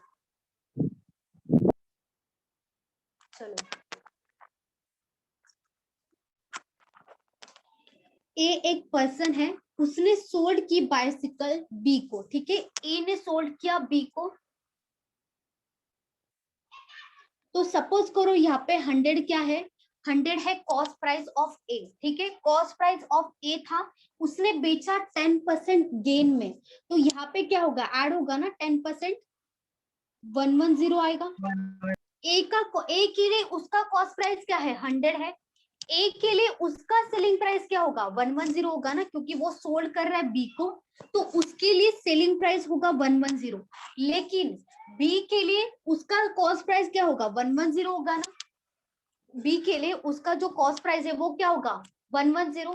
चलो, ए एक पर्सन है, उसने सोल्ड की बाइसिकल बी को, ठीक है, ए ने सोल्ड किया बी को। तो सपोज करो यहाँ पे 100 क्या है, 100 है कॉस्ट प्राइस ऑफ ए, ठीक है, कॉस्ट प्राइस ऑफ ए था, उसने बेचा 10% गेन में, तो यहाँ पे क्या होगा, ऐड होगा ना 10%, 110 आएगा। ए के लिए उसका कॉस्ट प्राइस क्या है, 100 है, ए के लिए उसका सेलिंग प्राइस क्या होगा, 110 होगा ना, क्योंकि वो सोल्ड कर रहा है बी को, तो उसके लिए सेलिंग प्राइस होगा 110। लेकिन बी के लिए उसका कॉस्ट प्राइस क्या होगा, 110 होगा ना, बी के लिए उसका जो कॉस्ट प्राइस है वो क्या होगा, 110।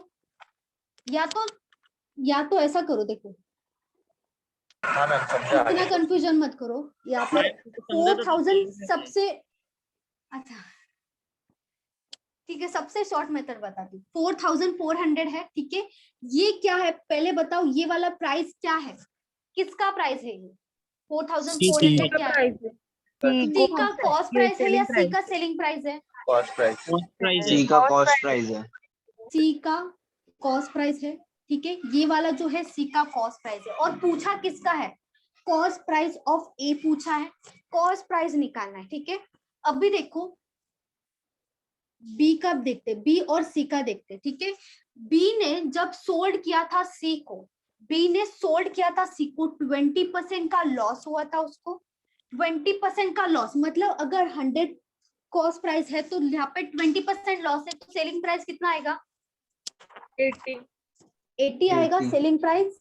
या तो ऐसा करो, देखो हाँ मैम समझा। इतना कंफ्यूजन मत करो, यहाँ पर 4000 सबसे अच्छा, ठीक है, सबसे शॉर्ट मेथड बताती हूँ। 4400 है, ठीक है, ये क्या है पहले बताओ, ये वाला प्राइस क्या है, किसका प्राइस है ये, 4400 क्या है, सी का कॉस्ट प्राइस है या सी का सेलिंग प्राइस है, कॉस्ट प्राइस। सी का कॉस्ट प्राइस है। सी का कॉस्ट प्राइस है, ठीक है, ये वाला जो है सी का कॉस्ट प्राइस है, और पूछा किसका है, कॉस्ट प्राइस ऑफ ए पूछा है, कॉस्ट प्राइस निकालना है, ठीक है। अभी देखो बी का देखते, बी और सी का देखते, ठीक है। बी ने जब सोल्ड किया था सी को, बी ने सोल्ड किया था सी को, 20% का लॉस हुआ था उसको, 20% का लॉस, मतलब अगर 100 कॉस्ट प्राइस है तो यहाँ पे 20% लॉस है, तो सेलिंग प्राइस कितना आएगा, 80 आएगा सेलिंग प्राइस,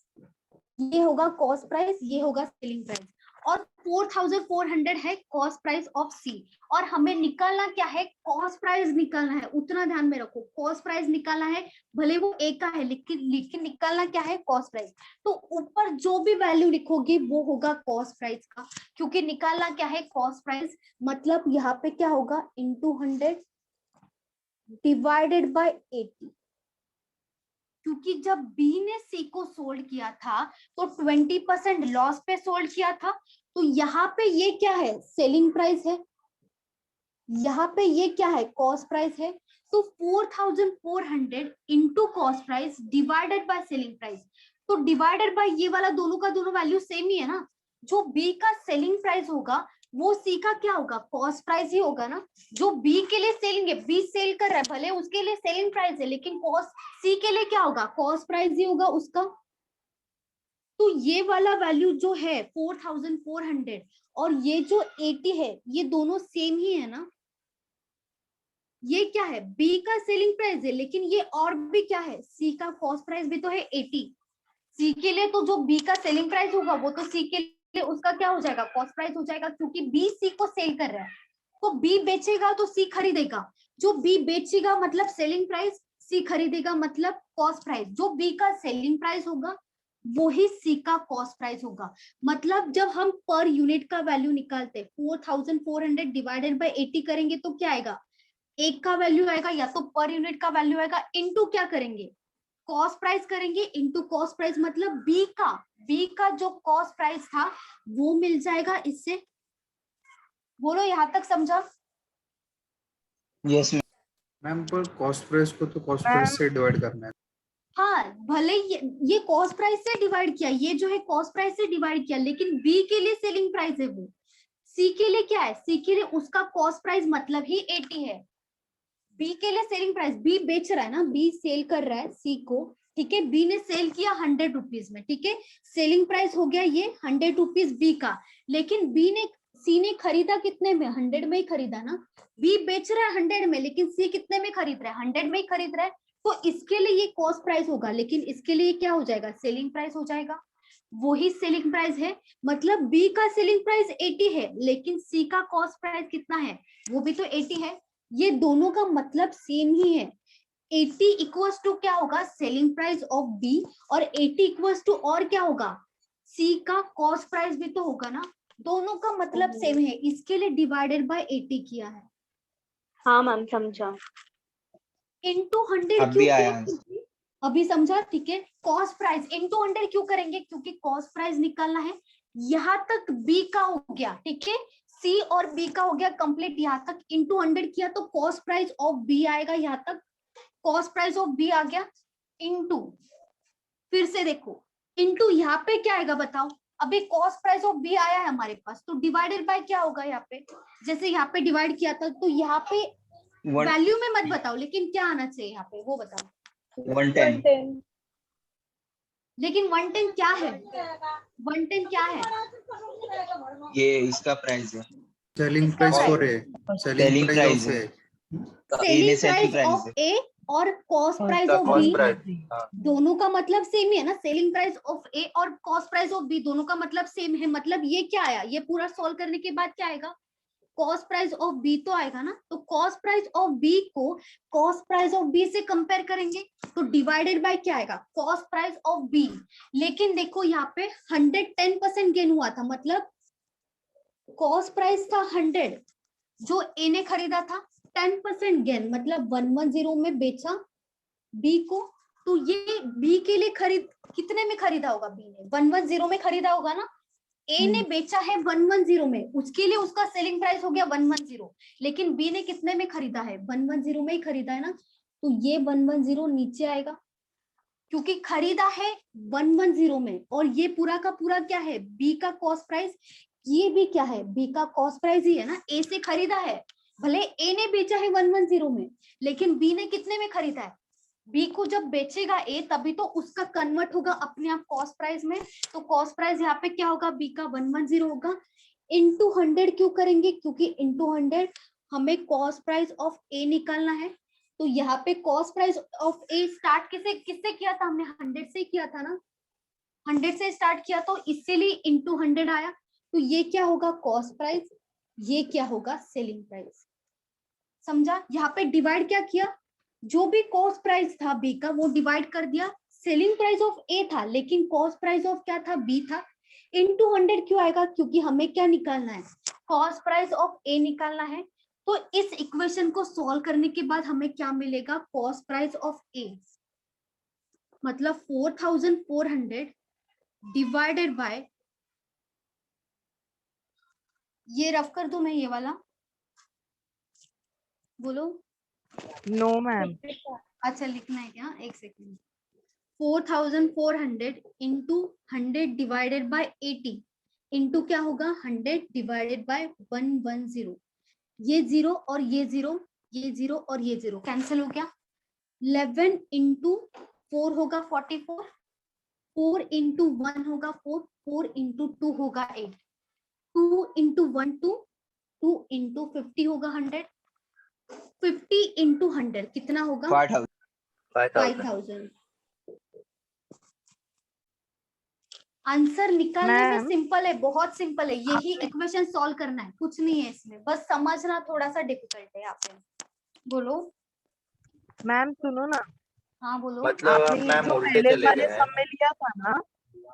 ये होगा कॉस्ट प्राइस, ये होगा सेलिंग प्राइस, और 4400 है कॉस्ट प्राइस ऑफ सी, और हमें निकालना क्या है, कॉस्ट प्राइस निकालना है, उतना ध्यान में रखो, कॉस्ट प्राइस निकालना है, भले वो ए का है लेकिन निकालना क्या है, कॉस्ट प्राइस। तो ऊपर जो भी वैल्यू लिखोगे वो होगा कॉस्ट प्राइस का, क्योंकि निकालना क्या है, कॉस्ट प्राइस, मतलब यहाँ पे क्या होगा, इंटू 100 डिवाइडेड बाय 80, क्योंकि जब बी ने सी को सोल्ड किया था तो 20% लॉस पे सोल्ड किया था, तो यहाँ पे ये क्या है, सेलिंग प्राइस है, यहाँ पे ये क्या है, कॉस्ट प्राइस है, तो 4400 into cost price divided by selling price, तो डिवाइडेड बाय ये वाला दोनों का दोनों वैल्यू सेम ही है ना, जो बी का सेलिंग प्राइस होगा वो सी का क्या होगा, कॉस्ट प्राइस ही होगा ना, जो बी के लिए सेलिंग है, बी सेल कर रहा है, भले उसके लिए सेलिंग प्राइस है, लेकिन कॉस्ट सी के लिए क्या होगा, कॉस्ट प्राइस ही होगा उसका। तो ये वाला वैल्यू जो है 4400 और ये जो 80 है, ये दोनों सेम ही है ना, ये क्या है, बी का सेलिंग प्राइस है, लेकिन ये और भी क्या है, सी का कॉस्ट प्राइस भी तो है 80, सी के लिए तो जो बी का सेलिंग प्राइस होगा वो तो सी के लिए उसका क्या हो जाएगा, कॉस्ट प्राइस हो जाएगा, क्योंकि बी सी को सेल कर रहा है, तो बी बेचेगा तो सी खरीदेगा, जो बी बेचेगा मतलब सेलिंग प्राइस, सी खरीदेगा मतलब कॉस्ट प्राइस, जो बी का सेलिंग प्राइस होगा वो ही सी का कॉस्ट प्राइस होगा। मतलब जब हम पर यूनिट का वैल्यू निकालते 4400 डिवाइडेड बाय 80 करेंगे तो क्या आएगा, एक का वैल्यू आएगा, या तो पर यूनिट का वैल्यू आएगा, इनटू क्या करेंगे, कॉस्ट प्राइस करेंगे, इनटू कॉस्ट प्राइस, मतलब बी का जो कॉस्ट प्राइस था वो मिल जाएगा इससे। बोलो यहाँ तक समझा? यस मैम, पर कॉस्ट प्राइस को तो कॉस्ट प्राइस से डिवाइड करना है। हाँ, भले ये कॉस्ट प्राइस से डिवाइड किया, ये जो है कॉस्ट प्राइस से डिवाइड किया, लेकिन बी के लिए सेलिंग प्राइस है वो, सी के लिए क्या है, सी के लिए उसका कॉस्ट प्राइस मतलब ही 80 है, बी के लिए सेलिंग प्राइस, बी बेच रहा है ना, बी सेल कर रहा है सी को, ठीक है, बी ने सेल किया 100 रुपीज में, ठीक है, सेलिंग प्राइस हो गया ये 100 रुपीज बी का, लेकिन सी ने खरीदा कितने में, 100 में ही खरीदा ना, बी बेच रहा है 100 में, लेकिन सी कितने में खरीद रहा है, 100 में ही खरीद रहा है, तो इसके लिए ये कॉस्ट प्राइस होगा, लेकिन इसके लिए क्या हो जाएगा, सेलिंग प्राइस हो जाएगा, वही सेलिंग प्राइस है, मतलब बी का सेलिंग प्राइस 80 है, लेकिन सी का कॉस्ट प्राइस कितना है, वो भी तो 80 है, ये दोनों का मतलब सेम ही है, 80 इक्वल्स टू क्या होगा, सेलिंग प्राइस ऑफ बी, और 80 इक्वल्स टू और क्या होगा, सी का कॉस्ट प्राइस भी तो होगा ना, दोनों का मतलब सेम है, इसके लिए डिवाइडेड बाय 80 किया है। हाँ मैम समझा। इनटू 100 अब क्यों भी आया किया? आंसर। क्योंकि अभी समझा, ठीक है। कॉस्ट प्राइस इनटू 100 क्यों करेंगे? क्योंकि कॉस्ट प्राइस निकालना है। यहाँ तक बी का हो गया, ठीक है, सी और बी का हो गया कंप्लीट। यहाँ तक इनटू 100 किया तो कॉस्ट प्राइस ऑफ बी आएगा। यहाँ तक कॉस्ट प्राइस ऑफ बी आ गया इनटू, फिर से देखो इनटू यहाँ पे क्या आएगा बताओ? अभी कॉस्ट प्राइस ऑफ बी आया है हमारे पास, तो डिवाइडेड बाय क्या होगा? यहाँ पे जैसे यहाँ पे डिवाइड किया था, तो यहाँ पे वैल्यू में मत बताओ, लेकिन क्या आना चाहिए यहाँ पे वो बताओ। 110। लेकिन 110 क्या है? 110 क्या है? ये इसका प्राइस है। सेलिंग इसका price price for a, selling price है। Selling selling price of a और cost price of cost b, price. दोनों का मतलब सेम ही है ना। सेलिंग प्राइस ऑफ ए और कॉस्ट प्राइस ऑफ बी दोनों का मतलब सेम है। मतलब ये क्या आया? ये पूरा सॉल्व करने के बाद क्या आएगा? कॉस्ट प्राइस ऑफ बी तो आएगा ना। तो कॉस्ट प्राइस ऑफ बी को कॉस्ट प्राइस ऑफ बी से कंपेयर करेंगे, तो डिवाइडेड बाय क्या आएगा? Cost price of b. लेकिन देखो यहाँ पे 110% गेन हुआ था, मतलब कॉस्ट प्राइस था 100 जो ए ने खरीदा था, 10% गेन, मतलब 110 में बेचा बी को। तो ये बी के लिए खरीद कितने में खरीदा होगा? बी ने 110 में खरीदा होगा ना। ए ने बेचा है 110 में, उसके लिए उसका सेलिंग प्राइस हो गया 110, लेकिन बी ने कितने में खरीदा है? 110 में ही खरीदा है ना। तो ये 110 नीचे आएगा क्योंकि खरीदा है 110 में, और ये पूरा का पूरा क्या है? बी का कॉस्ट प्राइस। ये भी क्या है? बी का कॉस्ट प्राइस ही है ना। ए से खरीदा है, भले ए ने बेचा है 110 में, लेकिन बी ने कितने में खरीदा है? बी को जब बेचेगा ए, तभी तो उसका कन्वर्ट होगा अपने आप कॉस्ट प्राइस में। तो कॉस्ट प्राइस यहाँ पे क्या होगा? बी का 110 होगा। इनटू 100 क्यों करेंगे? क्योंकि इनटू 100 हमें कॉस्ट प्राइस ऑफ ए निकालना है। तो यहाँ पे cost price of A start किससे किया था? हमने 100 से किया था ना। 100 से स्टार्ट किया तो इसीलिए इनटू 100 आया। तो ये क्या होगा? Cost price. ये क्या होगा? Selling price. समझा? यहाँ पे डिवाइड क्या किया? जो भी कॉस्ट प्राइस था बी का वो डिवाइड कर दिया। सेलिंग प्राइस ऑफ ए था, लेकिन कॉस्ट प्राइस ऑफ क्या था? बी था। इनटू 100 क्यों आएगा? क्योंकि हमें क्या निकालना है? कॉस्ट प्राइस ऑफ ए निकालना है। तो इस इक्वेशन को सॉल्व करने के बाद हमें क्या मिलेगा? कॉस्ट प्राइस ऑफ ए मतलब 4400 डिवाइडेड बाय, ये रफ कर दूं मैं ये वाला, बोलो। No ma'am. अच्छा लिखना है क्या? एक second. 4400 into 100 divided by 80 into क्या होगा? 100 डिवाइडेड बाय 110। ये 0 और ये 0, ये 0 और ये 0 कैंसिल हो गया। 11 इंटू 4 होगा 44, 4 इंटू 1 होगा 4, 4 इंटू 2 होगा 8, 2 इंटू 1 2, 2 इंटू 50 होगा 100, 50 इंटू 100 कितना होगा? 5000। आंसर निकालने में सिंपल है, बहुत सिंपल है। यही इक्वेशन सॉल्व करना है, कुछ नहीं है इसमें, बस समझना थोड़ा सा डिफिकल्ट है यहाँ पे। बोलो मैम सुनो ना। हाँ बोलो। मतलब आपने ये मैम जो उल्टे पहले चले वाले गए सम में लिया था ना,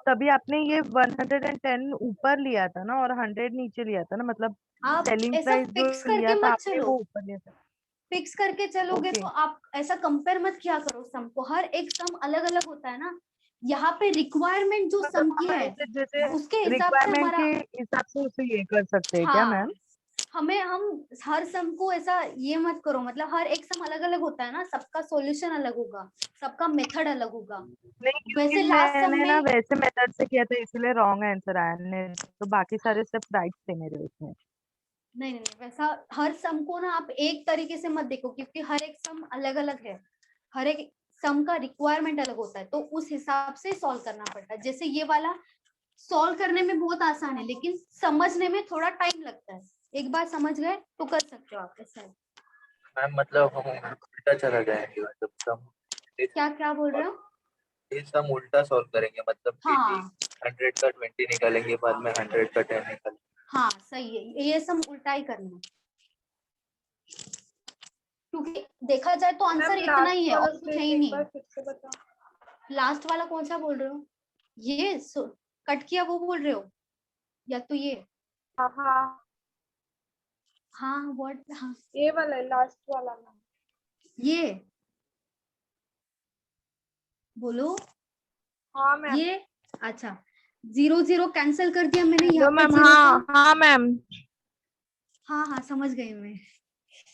तभी आपने ये 110 ऊपर लिया था ना और 100 नीचे लिया था ना, मतलब आप सेलिंग ऐसा प्राइस जो फिक्स लिया करके था मत आपने चलो, वो ऊपर लिया था। फिक्स करके चलोगे ओके तो आप ऐसा कंपेयर मत किया करो सम को। हर एक सम अलग अलग होता है ना। यहाँ पे रिक्वायरमेंट जो सम की है जैसे उसके हिसाब से रिक्वायरमेंट हमारा, के हिसाब से उसे ये कर सकते हैं क्या हाँ मैम? हम हर सम को ऐसा ये मत करो, मतलब हर एक सम अलग अलग होता है ना, सबका सॉल्यूशन अलग होगा, सबका मेथड अलग होगा। नहीं क्योंकि वैसे लास्ट सम मैंने में ना वैसे मेथड से किया था इसलिए रॉन्ग आंसर आया, नहीं तो बाकी सारे स्टेप राइट थे मेरे उसमें। नहीं, वैसा हर सम को ना आप एक तरीके से मत देखो, क्योंकि हर एक सम अलग अलग है। हर एक सम का रिक्वायरमेंट अलग होता है, तो उस हिसाब से सॉल्व करना पड़ता है। जैसे ये वाला सॉल्व करने में बहुत आसान है, लेकिन समझने में थोड़ा टाइम लगता है। एक बार समझ गए तो कर सकते हो आप ऐसा। मैम मतलब हम उल्टा चला जाएंगे, मतलब सम क्या बोल रहे हो? ये सम उल्टा सॉल्व करेंगे, मतलब हाँ 100 का 20 निकालेंगे, बाद में 100 का 10 निकालेंगे। हाँ सही है, ये सम उल्टा ही करना, क्योंकि देखा जाए तो आंसर इतना ही है और कुछ है ही नहीं। लास्ट वाला कौन सा बोल रहे हो? ये कट किया वो बोल रहे हो, या तो ये? हाँ हाँ व्हाट, हाँ ये वाला लास्ट वाला मैम। ये बोलो। हाँ मैम। ये अच्छा 0 कैंसिल कर दिया मैंने यहाँ हेलो पे मैम। 0 हाँ का। हाँ मैम। हाँ समझ गई मैं।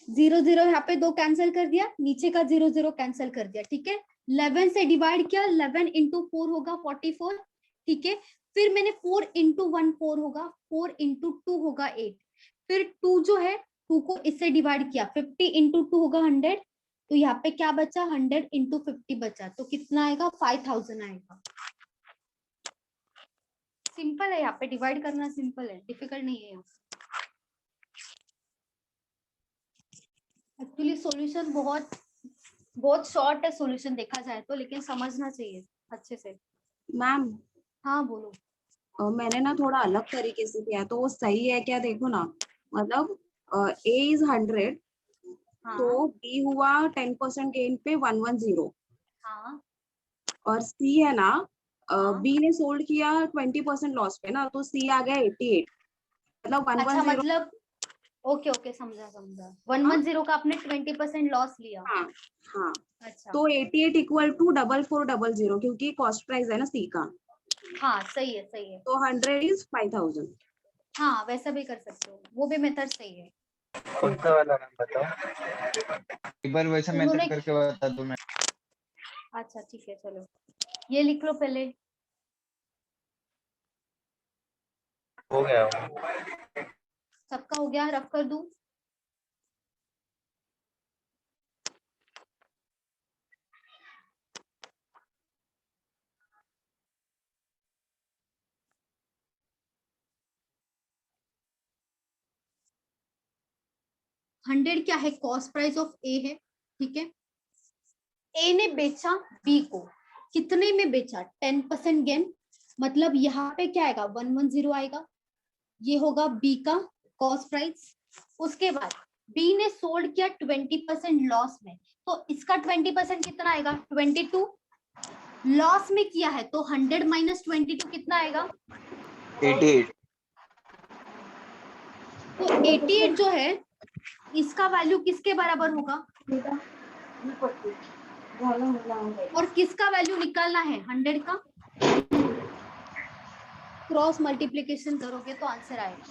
0 यहाँ पे 2 कैंसिल कर दिया, नीचे का 0 कैंसिल कर दिया, ठीक है। 11 से डिवाइड किया, 11 इंटू 4 होगा 44, ठीक है। फिर मैंने 4 इंटू 1 4 होगा, 4 इंटू 2 होगा 8, फिर 2 जो है 2 को इससे डिवाइड किया, 50 इंटू 2 होगा 100, तो यहाँ पे क्या बचा 100 इंटू 50 बचा, तो कितना आएगा 5000 आएगा। सिंपल है, यहाँ पे डिवाइड करना सिंपल है, डिफिकल्ट नहीं है। एक्चुअली सॉल्यूशन बहुत शॉर्ट है सॉल्यूशन देखा जाए तो, लेकिन समझना चाहिए अच्छे से। मैम हाँ बोलो। मैंने ना थोड़ा अलग तरीके से किया तो वो सही है क्या? देखो ना, मतलब A इज 100, तो B हुआ 10% गेन पे 110, हाँ और C है ना, B ने सोल्ड किया 20% लॉस पे ना, तो C आ गया 88, मतलब 110। अच्छा मतलब ओके समझा 110 का आपने 20% लॉस लिया। हाँ हाँ। अच्छा तो 88 इक्वल टू 4400, क्योंकि कॉस्ट प्राइस है ना C का। हाँ सही है। तो 100 इज 5000। हाँ वैसा भी कर सकते हो, वो भी मेथड सही है। कौन सा वाला नाम बताओ एक बार वैसा मेथड करके बता दो मैं। अच्छा ठीक है चलो, ये लिख लो पहले। हो गया। सबका हो गया, रफ कर दूं? हंड्रेड क्या है, कॉस्ट प्राइस ऑफ ए है, ठीक है। ए ने बेचा बी को, कितने में बेचा 10% गेन, मतलब यहाँ पे क्या आएगा 110 आएगा, ये होगा बी का कॉस्ट प्राइस। उसके बाद बी ने सोल्ड किया 20% लॉस में, तो इसका 20% कितना आएगा 22, लॉस में किया है तो 100 माइनस 22 कितना आएगा 88। तो 88 जो है इसका वैल्यू किसके बराबर होगा, और किसका वैल्यू निकालना है 100 का, क्रॉस मल्टीप्लिकेशन करोगे तो आंसर आएगा।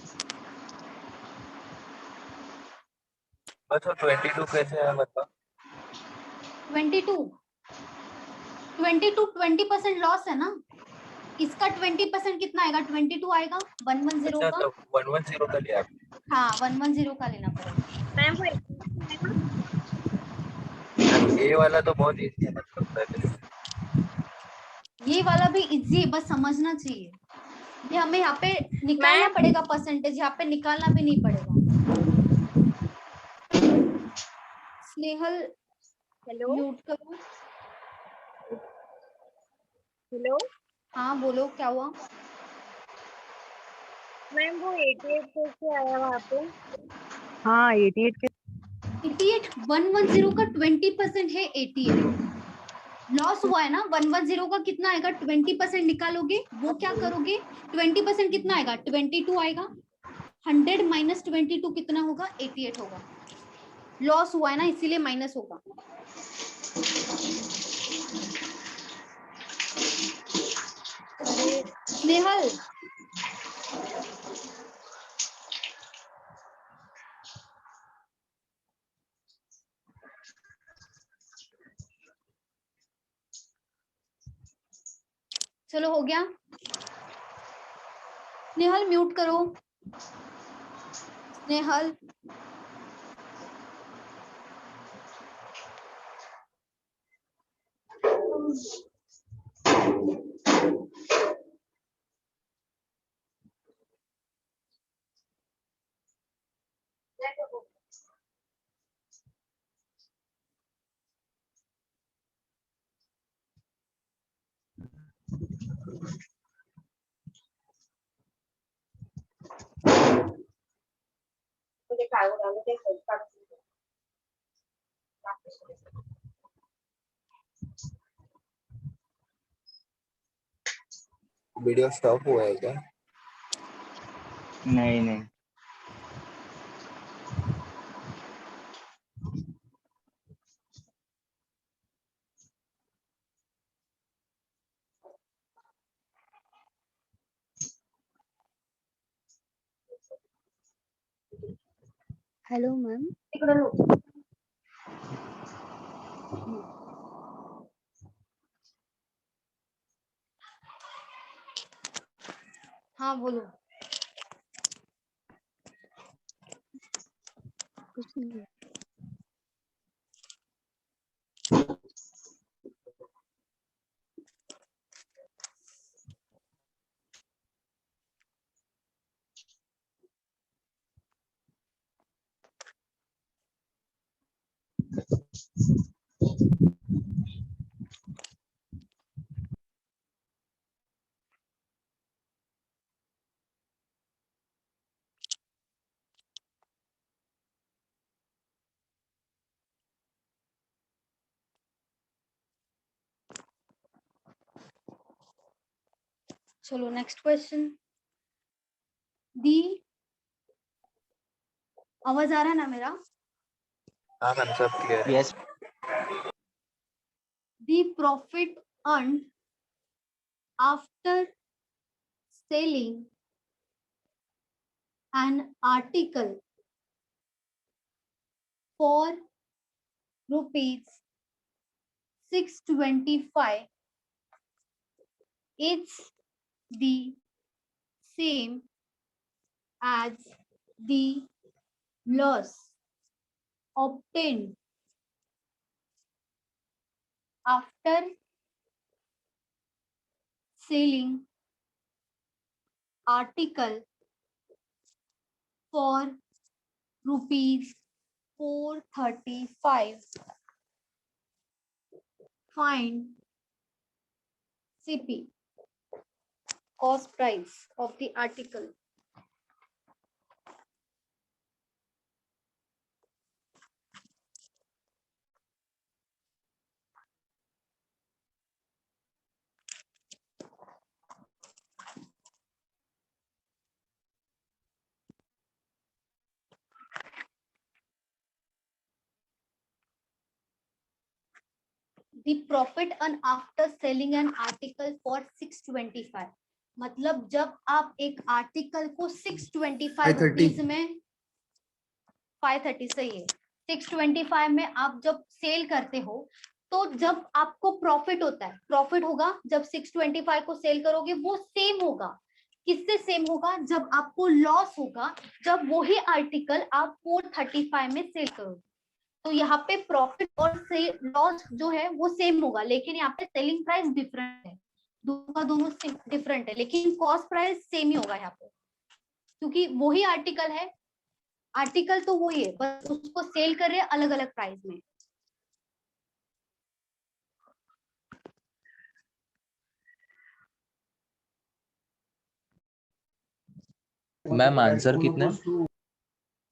अच्छा 22 कैसे है मतलब? 22 20% लॉस है ना, इसका 20% कितना आएगा 22 आएगा 110 अच्छा का। तो 110 का लिया आपने। हाँ 110 का लेना पड़ेगा मैम वो ये वाला तो बहुत इजी है मतलब पहले। ये वाला भी इजी है, बस समझना चाहिए। ये हमें यहाँ पे निकालना पड़ेगा परसेंटेज, यहाँ पे निकालना भी नहीं पड़ेगा। स्नेहल हेलो म्यूट करो। हेलो हाँ बोलो क्या हुआ। मैम वो 88 कैसे आया वहाँ पे? हाँ 88 के 88 110 का 20% है 88, लॉस हुआ है ना 110 का कितना आएगा 20% निकालोगे, वो क्या करोगे 20% कितना आएगा 22 आएगा, 100 माइनस 22 कितना होगा 88 होगा, लॉस हुआ है ना इसीलिए माइनस होगा। अरे स्नेहल चलो हो गया, स्नेहल म्यूट करो, स्नेहल वीडियो स्टॉप हुआ है क्या? नहीं हेलो मैम। हाँ बोलो। कुछ नहीं। चलो नेक्स्ट क्वेश्चन। दी आवाज आ रहा है ना मेरा? हाँ मैम सब क्लियर है। Yes The profit earned after selling an article for rupees 625 is the same as the loss obtained after selling article for rupees 435. Find CP, cost price of the article. The profit earned after selling an article for 625. मतलब जब आप एक article को 625 rupees में 530 सही है 625 में आप जब सेल करते हो तो जब आपको प्रॉफिट होता है, प्रॉफिट होगा जब 625 को सेल करोगे, वो सेम होगा। किससे सेम होगा? जब आपको लॉस होगा जब वही आर्टिकल आप 435 में सेल करोगे। तो यहाँ पे प्रॉफिट और लॉस जो है वो सेम होगा, लेकिन यहाँ पे सेलिंग प्राइस डिफरेंट है। दोनों का दोनों डिफरेंट है, लेकिन कॉस्ट प्राइस सेम ही होगा यहाँ पे, क्योंकि वही आर्टिकल है। आर्टिकल तो वही है, बस उसको सेल कर रहे हैं अलग अलग प्राइस में। मैम आंसर कितना है?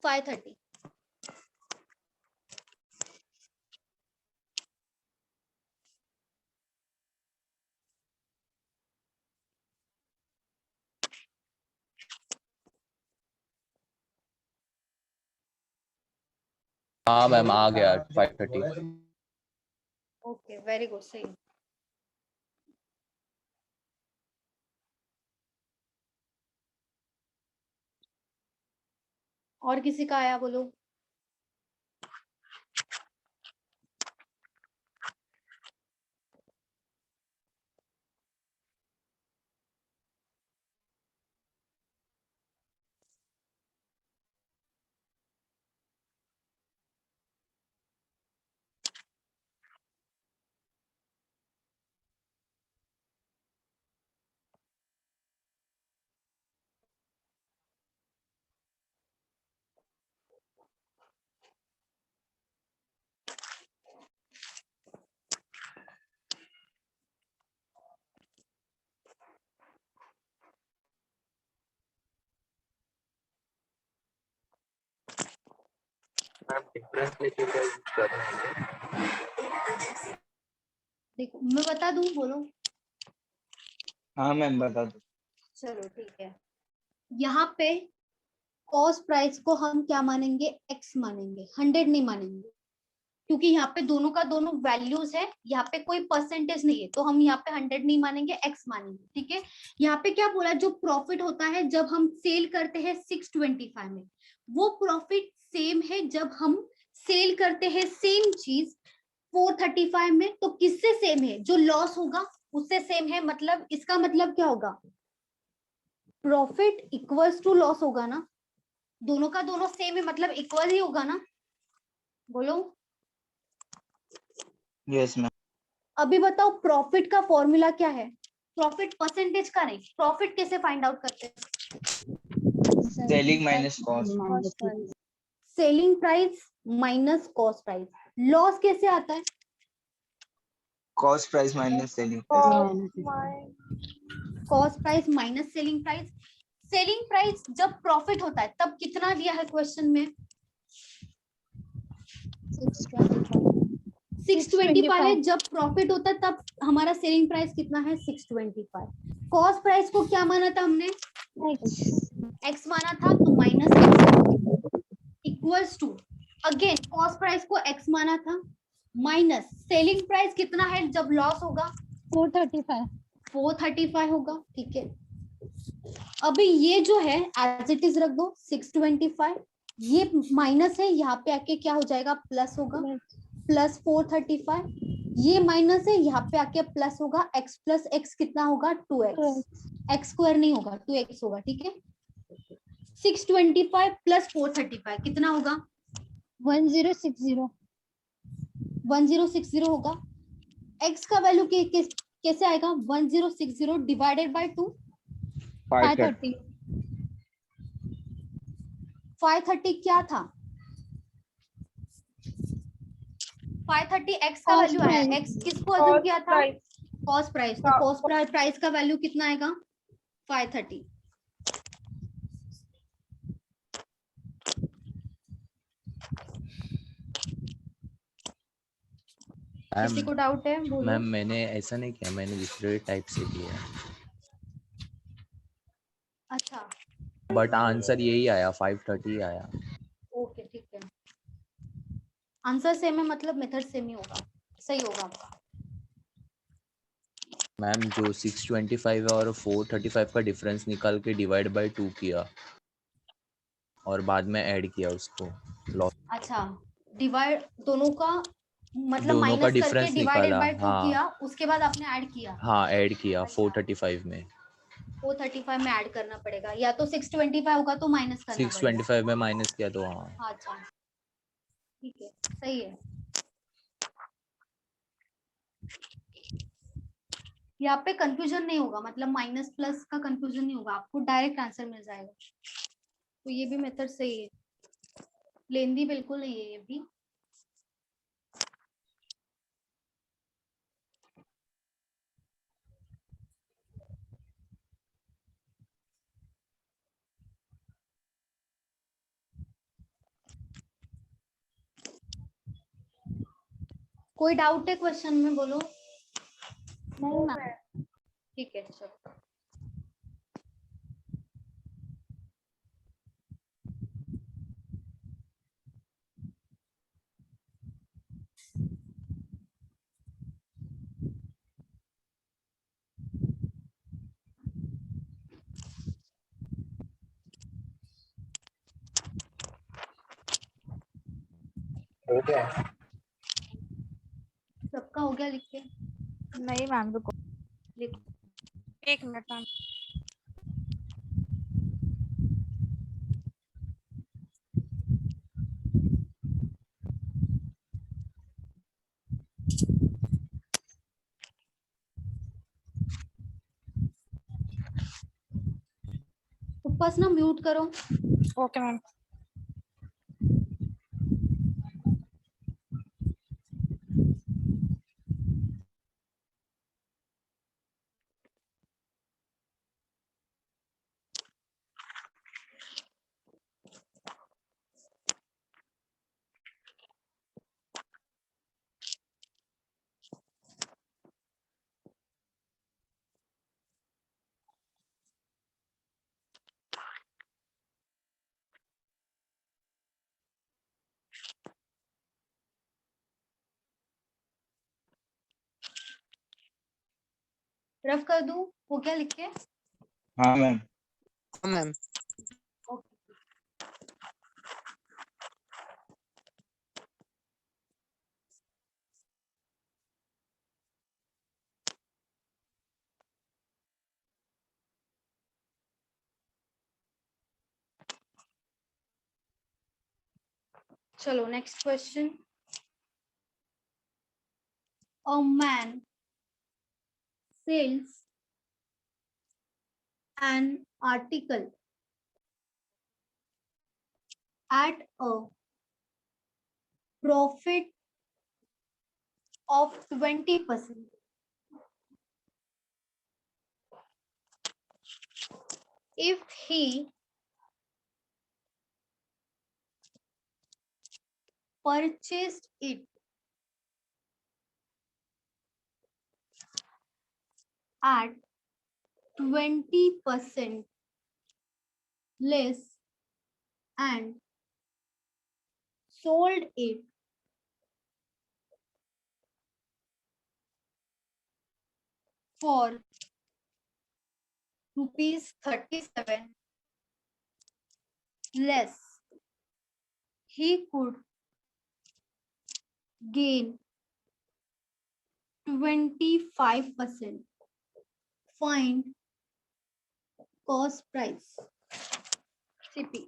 530। हाँ मैम आ गया 530। ओके वेरी गुड, सही। और किसी का आया बोलो। मैम डिफरेंस लेके क्या यूज कर रहे हैं? देखो मैं बता दूं, बोलो। हाँ मैम बता दो। चलो ठीक है। यहाँ पे कॉस्ट प्राइस को हम क्या मानेंगे? एक्स मानेंगे, 100 नहीं मानेंगे, क्योंकि यहाँ पे दोनों का दोनों वैल्यूज है, यहाँ पे कोई परसेंटेज नहीं है, तो हम यहाँ पे 100 नहीं मानेंगे, एक्स मानेंगे। ठीक है। यहाँ पे क्या बोला? जो प्रॉफिट होता है जब हम सेल करते हैं 625 में, वो प्रॉफिट सेम है जब हम सेल करते हैं सेम चीज 435 में, तो किससे सेम है? जो लॉस होगा उससे सेम है। मतलब इसका मतलब क्या होगा? प्रॉफिट इक्वल्स टू लॉस होगा ना, दोनों का दोनों सेम है मतलब इक्वल ही होगा ना, बोलो। Yes ma'am. अभी बताओ प्रॉफिट का फॉर्मूला क्या है? प्रॉफिट परसेंटेज का नहीं, प्रॉफिट कैसे फाइंड आउट करते हैं? Selling minus cost. Selling price minus cost price. Loss कैसे आता है? Cost price minus selling price. Cost price minus selling price. Selling price जब प्रॉफिट होता है तब कितना दिया है क्वेश्चन में? 625 है। जब प्रॉफिट होता है तब हमारा सेलिंग प्राइस कितना है? 625। कॉस्ट प्राइस को क्या माना था हमने? एक्स माना था, तो minus x equals to, again cost price को एक्स माना था, माइनस सेलिंग प्राइस कितना है जब लॉस होगा? 435 होगा। ठीक है, अभी ये जो है एज इट इज रख दो 625, ये माइनस है, यहाँ पे आके क्या हो जाएगा? प्लस होगा, प्लस 435। ये माइनस है, यहाँ पे आके प्लस होगा, x प्लस एक्स कितना होगा? 2x। एक्स स्क्वायर नहीं होगा, 2x होगा। ठीक है, 625 प्लस 435 कितना होगा? 1060 1060 होगा। x का वैल्यू कैसे आएगा? 1060 डिवाइडेड बाय 2, 530 530 क्या था? 530 x का वैल्यू आया। x किसको अज्यूम किया था? Cost price. तो कॉस्ट प्राइस का वैल्यू कितना आएगा? 530। किसी को डाउट है? बोलो। मैम मैंने ऐसा नहीं किया, मैंने दूसरे टाइप से किया, अच्छा, बट आंसर यही आया, 530 आया। ओके ठीक है, आंसर सेम है मतलब मेथड सेम ही होगा, सही होगा आपका। मैम जो 625 और 435 का डिफरेंस निकाल के डिवाइड बाय 2 किया और बाद में ऐड किया उसको लॉस। अच्छा, डिवाइड दोनों का मतलब दोनों का माइनस करके डिफरेंस डिवाइडेड निकाला, बाय 2 हाँ किया, उसके बाद आपने ऐड किया। हाँ ऐड किया 435 में। 435 में ऐड करना पड़ेगा, या तो 625 होगा तो माइनस करना पड़ेगा। 625 में माइनस किया तो हाँ। अच्छा ठीक है, सही है। यहाँ पे कंफ्यूजन नहीं होगा, मतलब माइनस प्लस का कंफ्यूजन नहीं होगा, आपको डायरेक्ट आंसर मिल जाएगा। तो ये भी मेथड सही है, लेंदी बिल्कुल नहीं है ये भी। कोई डाउट है क्वेश्चन में? बोलो। नहीं मैम। ठीक है चलो। ओके, सबका हो गया लिख के? नहीं मैम, रुको। लिख। 1 मिनट मैम। ऊपर ना म्यूट करो। Okay ma'am. रफ कर दूं? हो गया लिख के? हाँ मैम। मैम चलो next question. A man sells an article at a profit of 20%. If he purchased it at 20% less and sold it for rupees 37 less, he could gain 25%. Find cost price. CP.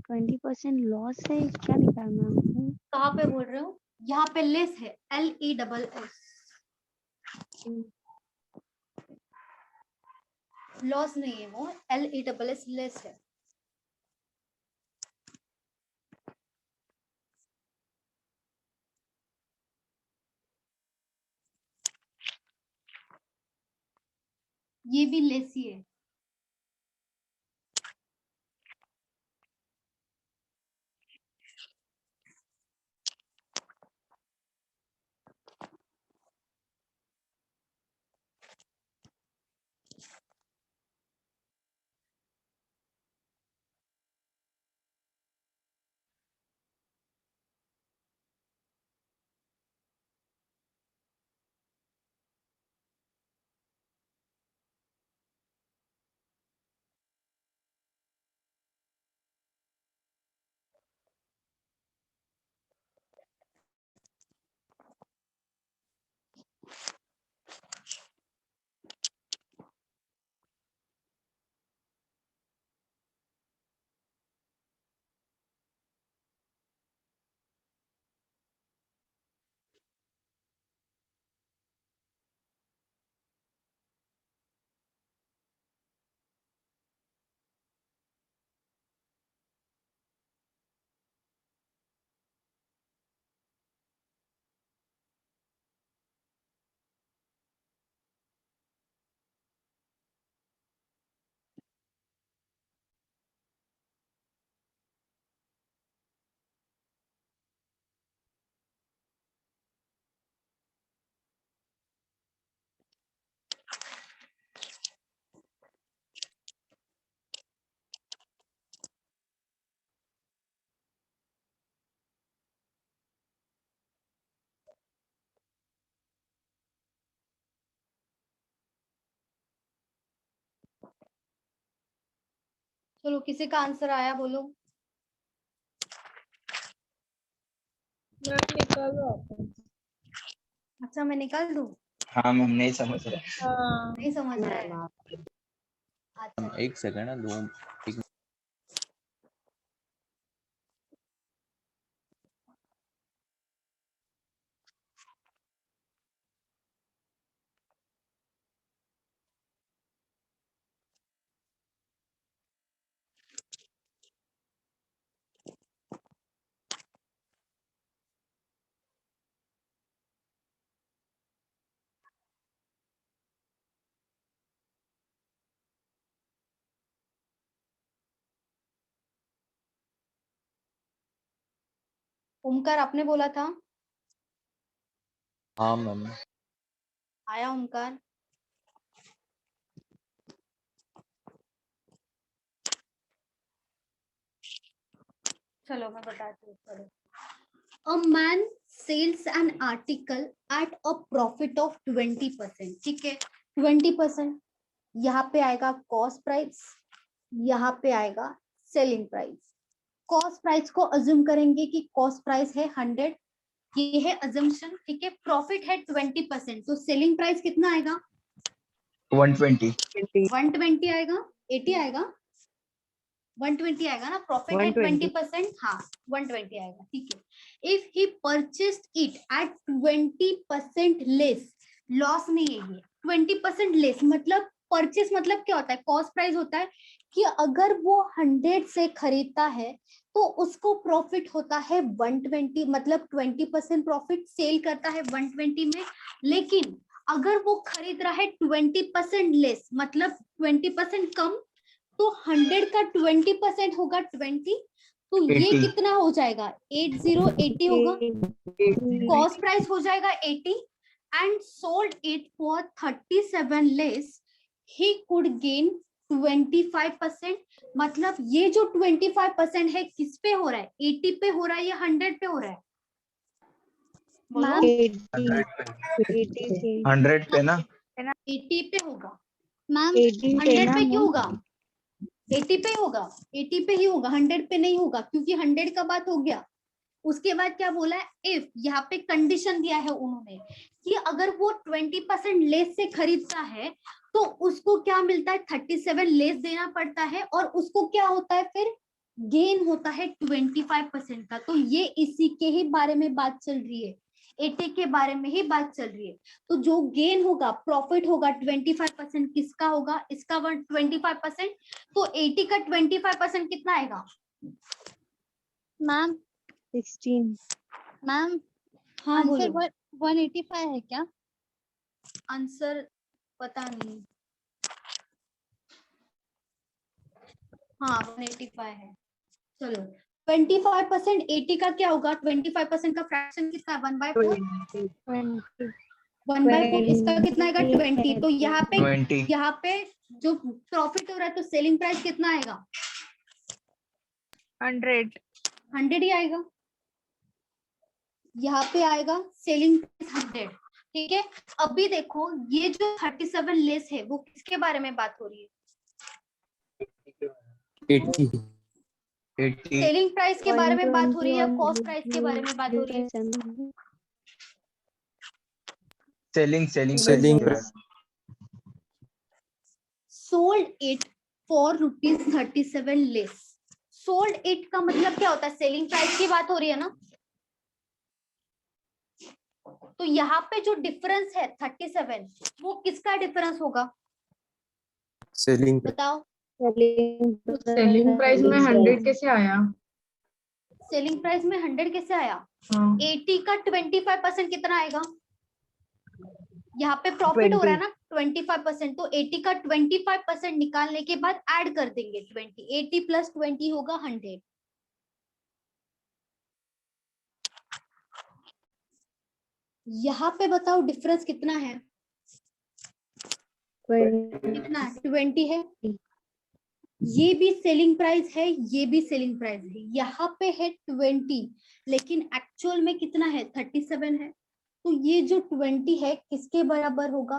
Twenty percent loss है, क्या लिखा है ma'am? कहाँ पे बोल रहे हो? यहाँ पे लेस है, LESS. लॉस नहीं है वो, LESS लेस है. ये भी लेस ही है. चलो किसी का आंसर आया बोलो. मैम निकालो आप. अच्छा मैं निकाल दूं? हाँ मैम, नहीं समझ रहा. हाँ. नहीं समझ रहा है. अच्छा एक सेकंड ना, दो एक ओमकार आपने बोला था. हाँ मैम. आया ओमकार? चलो मैं बताती हूँ. चलो. A man sells an article at a profit of 20%. ठीक है, 20%. यहाँ पे आएगा कॉस्ट प्राइस, यहाँ पे आएगा सेलिंग प्राइस. कॉस्ट प्राइस को अज्यूम करेंगे कि कॉस्ट प्राइस है 100 ये है अजम्पशन, ठीक है। प्रॉफिट है 20%, तो सेलिंग प्राइस कितना आएगा? 120 120 आएगा, 80 आएगा, 120 आएगा ना। प्रॉफिट है 20%, हाँ 120 आएगा, ठीक है। If he purchased it at 20% less, loss नहीं है ये। 20% लेस मतलब परचेस मतलब क्या होता है? कॉस्ट प्राइस होता है कि अगर वो 100 से खरीदता है तो उसको प्रॉफिट होता है 120, मतलब 20% प्रॉफिट सेल करता है 120 में। लेकिन अगर वो खरीद रहा है 20% लेस, मतलब 20% कम, तो 100 का 20% होगा 20, तो ये 80 कितना हो जाएगा? 80 होगा। कॉस्ट प्राइस हो जाएगा 80 and sold it for 37 less, he could gain 25%। मतलब ये जो 25% है किस पे हो रहा है? 80 पे हो रहा है या 100 पे हो रहा है? बोलो। 100 पे ना? 80 पे होगा मैम। 100 पे क्यों होगा? 80 पे होगा, 80 पे ही होगा, 100 पे नहीं होगा, क्योंकि 100 का बात हो गया। उसके बाद क्या बोला है? इफ, यहाँ पे कंडीशन दिया है उन्होंने कि अगर वो 20% लेस से खरीदता है तो उसको क्या मिलता है? 37 लेस देना पड़ता है, और उसको क्या होता है फिर? गेन होता है 25% का। तो ये इसी के ही बारे में बात चल रही है, 80 के बारे में ही बात चल रही है। तो जो गेन होगा, प्रॉफिट होगा 25%, किसका होगा? इसका 25%। तो 80 का 25% कितना आएगा? मैम 16। मैम हाँ आंसर बोलो। 185 है क्या? आंसर पता नहीं। हाँ 185 है। चलो 25% 80 का क्या होगा? 25% का फ्रैक्शन कितना है? 1/4। 1/4 इसका कितना आएगा? 20। तो यहाँ पे 20 जो प्रॉफिट हो रहा है तो सेलिंग प्राइस कितना आएगा? 100 ही आएगा। यहाँ पे आएगा सेलिंग प्राइस 100, ठीक है। अभी देखो ये जो 37 लेस है वो किसके बारे में बात हो रही है? 80 सेलिंग प्राइस के बारे में बात हो रही है या कॉस्ट प्राइस के बारे में बात हो रही है? सेलिंग प्राइस Selling के price. Sold it for ₹37 less. Sold it का मतलब क्या होता है? सेलिंग प्राइस की बात हो रही है ना। तो यहाँ पे जो डिफरेंस है 37, वो किसका डिफरेंस होगा? Selling price. बताओ। सेलिंग प्राइस में 100 कैसे आया? सेलिंग प्राइस में 100 कैसे आया? 80 का 25% कितना आएगा? यहाँ पे प्रॉफिट हो रहा है ना 25%, तो 80 का 25% निकालने के बाद ऐड कर देंगे 20। 80 + 20 होगा 100। यहाँ पे बताओ डिफरेंस कितना है? कितना है? 20 है। ये भी सेलिंग प्राइस है, ये भी सेलिंग प्राइस है। यहाँ पे है 20, लेकिन एक्चुअल में कितना है? 37 है। तो ये जो 20 है किसके बराबर होगा?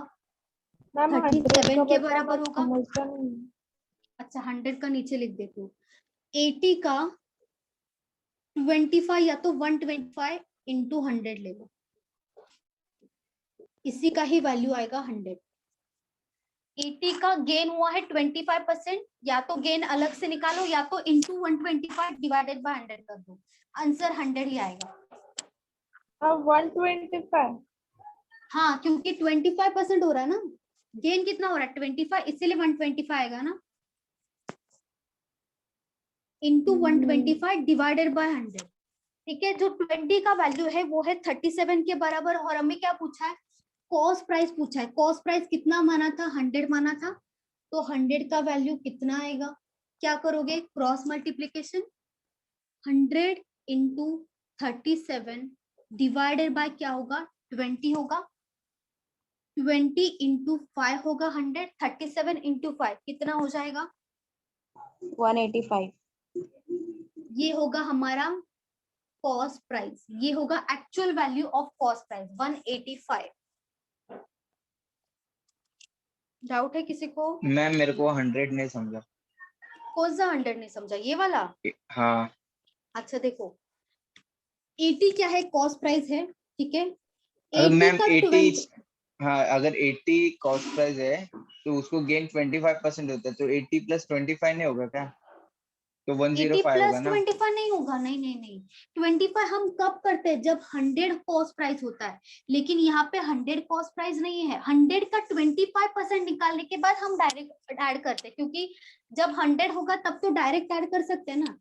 37 के बराबर होगा। अच्छा 100 का नीचे लिख देती हूँ। 80 का 25 या तो 125 इंटू 100 ले लो, इसी का ही वैल्यू आएगा 100। 80 का गेन हुआ है 25%, या तो गेन अलग से निकालो या तो इंटू 125 डिवाइडेड बाय 100 कर दो, आंसर 100 ही आएगा। 125। हाँ क्योंकि 25% हो रहा है ना, गेन कितना हो रहा है? 25, इसीलिए 125 आएगा ना, इंटू 125 डिवाइडेड बाय 100। ठीक है, जो 20 का वैल्यू है वो है 37 के बराबर, और हमें क्या पूछा है? कॉस्ट प्राइस पूछा है। कॉस्ट प्राइस कितना माना था? 100 माना था, तो 100 का वैल्यू कितना आएगा? क्या करोगे? Cross multiplication, 100 into 37 divided by क्या होगा? 20 होगा। 20 इंटू 5 होगा 100, 37 इंटू 5 कितना हो जाएगा? 185। ये होगा हमारा कॉस्ट प्राइस, ये होगा actual value of cost price 185। Doubt है किसी को? मैम मेरे को 100 नहीं समझा। कौन सा 100 नहीं समझा? ये वाला? हाँ अच्छा देखो, 80 क्या है, कॉस्ट प्राइस है, ठीक है। अगर 80 मैम का 80, 20, हाँ अगर 80 कॉस्ट प्राइस है तो उसको गेन 25% होता है, तो 80 प्लस 25 नहीं होगा क्या? तो 80 105 होगा प्लस ना? 25 नहीं होगा, नहीं नहीं नहीं। 25 हम कब करते हैं, जब 100 कॉस्ट प्राइस होता है, लेकिन यहाँ पे 100 कॉस्ट प्राइस नहीं है। 100 का 25% निकालने के बाद हम डायरेक्ट ऐड करते हैं, क्योंकि जब 100 होगा तब तो डायरेक्ट ऐड कर सकते हैं ना।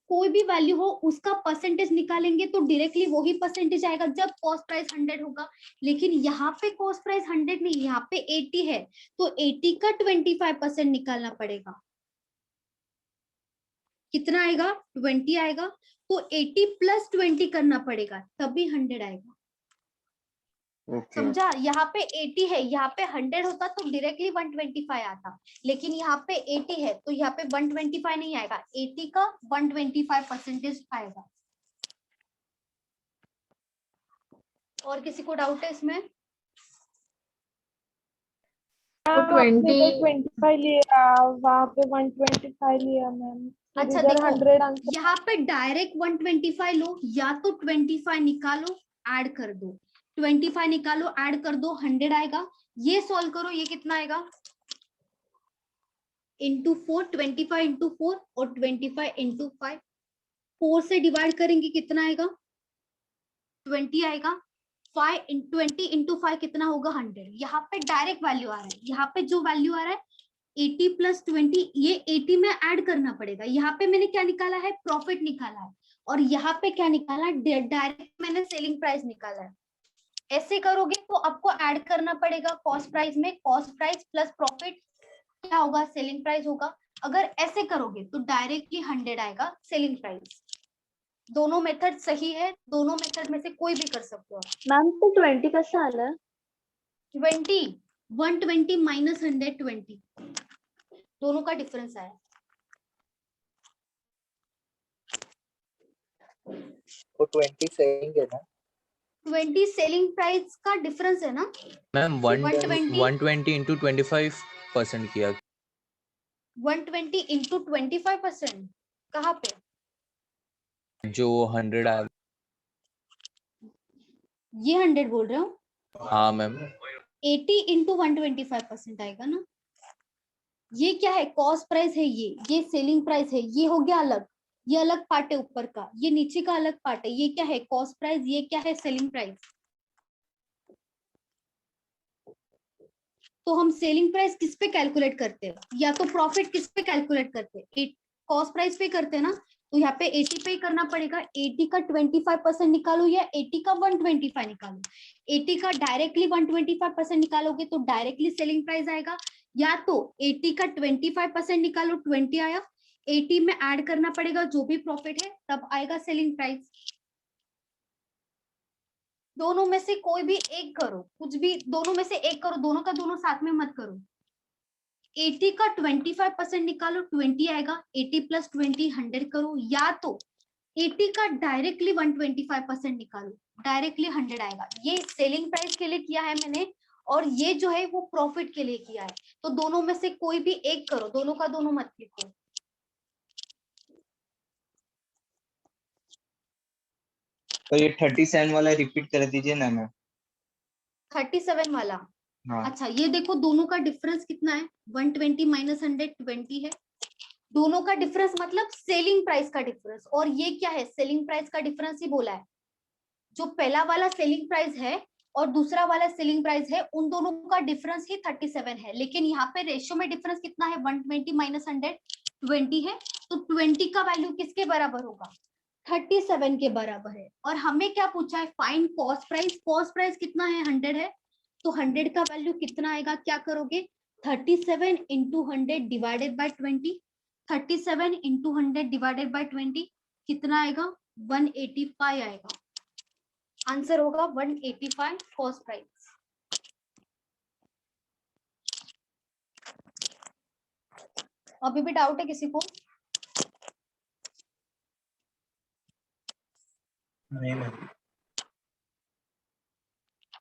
कोई भी वैल्यू हो उसका परसेंटेज निकालेंगे तो डायरेक्टली वही परसेंटेज आएगा जब कॉस्ट प्राइस 100 होगा। लेकिन यहाँ पे कॉस्ट प्राइस 100 नहीं, यहाँ पे 80 है, तो 80 का 25% निकालना पड़ेगा। कितना आएगा, 20 आएगा। तो 80 प्लस 20 करना पड़ेगा, तभी 100 आएगा। ओके समझा? यहाँ पे 80 है, यहाँ पे 100 होता तो डायरेक्टली 125 आता, लेकिन यहाँ पे 80 है तो यहाँ पे 125 नहीं आएगा, 80 का 125% आएगा। और किसी को डाउट है इसमें? आपने तो 25 लिया, वहाँ पे 125 लिया मैम। अच्छा इधर देखो, 100 आंसर। यहाँ पे डायरेक्ट 125 लो, या तो 25 निकालो ऐड कर दो, 25 निकालो ऐड कर दो, 100 आएगा। ये सॉल्व करो, ये कितना आएगा, इंटू 4, 25 इंटू 4 और 25 इंटू 5। 4 से डिवाइड करेंगे कितना आएगा, 20 आएगा। 20 इंटू 5 कितना होगा, 100। यहाँ पे डायरेक्ट वैल्यू आ रहा है, यहाँ पे जो वैल्यू आ रहा है 80 प्लस 20, ये 80 में ऐड करना पड़ेगा। यहाँ पे मैंने क्या निकाला है, प्रॉफिट निकाला है, और यहाँ पे क्या निकाला, डायरेक्ट मैंने सेलिंग प्राइस निकाला है। ऐसे करोगे तो आपको ऐड करना पड़ेगा कॉस्ट प्राइस में, कॉस्ट प्राइस प्लस प्रॉफिट क्या होगा, सेलिंग प्राइस होगा। अगर ऐसे करोगे तो डायरेक्टली 100 आएगा सेलिंग प्राइस। दोनों मेथड सही है, दोनों मेथड में से कोई भी कर सकते हो। मैम तो 20 कसं आलं? 20, 120 माइनस 120, दोनों का डिफरेंस आया। तो 20 सेलिंग है ना? 20 सेलिंग प्राइस का डिफरेंस है ना मैम 120 120 इंटू 25% किया। 120 इंटू 25%, कहाँ पे, जो 100 आया। ये 100 बोल रहे हो? हाँ मैम। 80 इंटू 125% आएगा ना। ये क्या है, कॉस्ट प्राइस है, ये सेलिंग प्राइस है, ये हो गया अलग, ये अलग पार्ट है ऊपर का, ये नीचे का अलग पार्ट है। ये क्या है, कॉस्ट प्राइस, ये क्या है, सेलिंग प्राइस। तो हम सेलिंग प्राइस किस पे कैलकुलेट करते हैं, या तो प्रॉफिट किस पे कैलकुलेट करते हैं, कॉस्ट प्राइस पे करते हैं ना। तो यहाँ पे 80 पे करना पड़ेगा, 80 का 25% निकालो या 80 का 125 निकालो। 80 का डायरेक्टली 125% निकालोगे तो डायरेक्टली सेलिंग प्राइस आएगा, या तो 80 का 25% निकालो, 20 आया, 80 में ऐड करना पड़ेगा जो भी प्रॉफिट है, तब आएगा सेलिंग प्राइस। दोनों में से कोई भी एक करो, कुछ भी दोनों में से एक करो, दोनों का दोनों साथ में मत करो। 80 का 25% निकालो, 20 आएगा, 80 प्लस 20 100 करो, या तो 80 का डायरेक्टली 125% निकालो, डायरेक्टली 100 आएगा। ये सेलिंग प्राइस के लिए किया है मैंने, और ये जो है वो प्रॉफिट के लिए किया है। तो दोनों में से कोई भी एक करो, दोनों का दोनों मत लिखो। तो ये 37 वाला रिपीट कर दीजिए ना मैम। 37 वाला, हाँ अच्छा ये देखो दोनों का डिफरेंस कितना है, 120 माइनस 120 है। दोनों का डिफरेंस मतलब सेलिंग प्राइस का डिफरेंस, और ये क्या है, सेलिंग प्राइस का डिफरेंस ही बोला है। जो पहला वाला सेलिंग प्राइस है और दूसरा वाला सेलिंग प्राइस है, उन दोनों का डिफरेंस ही 37 है, लेकिन यहाँ पे रेशियो में डिफरेंस कितना है, 120 माइनस 120 है। तो 20 का वैल्यू किसके बराबर होगा, 37 के बराबर है। और हमें क्या पूछा है, find cost price. Cost price कितना है, 100 है, तो 100 का वैल्यू कितना आएगा, क्या करोगे, 37 into 100 divided by 20, 37 into 100 divided by 20 कितना आएगा, 185 आएगा। आंसर होगा 185 कॉस्ट प्राइस। अभी भी डाउट है किसी को? नहीं मैम।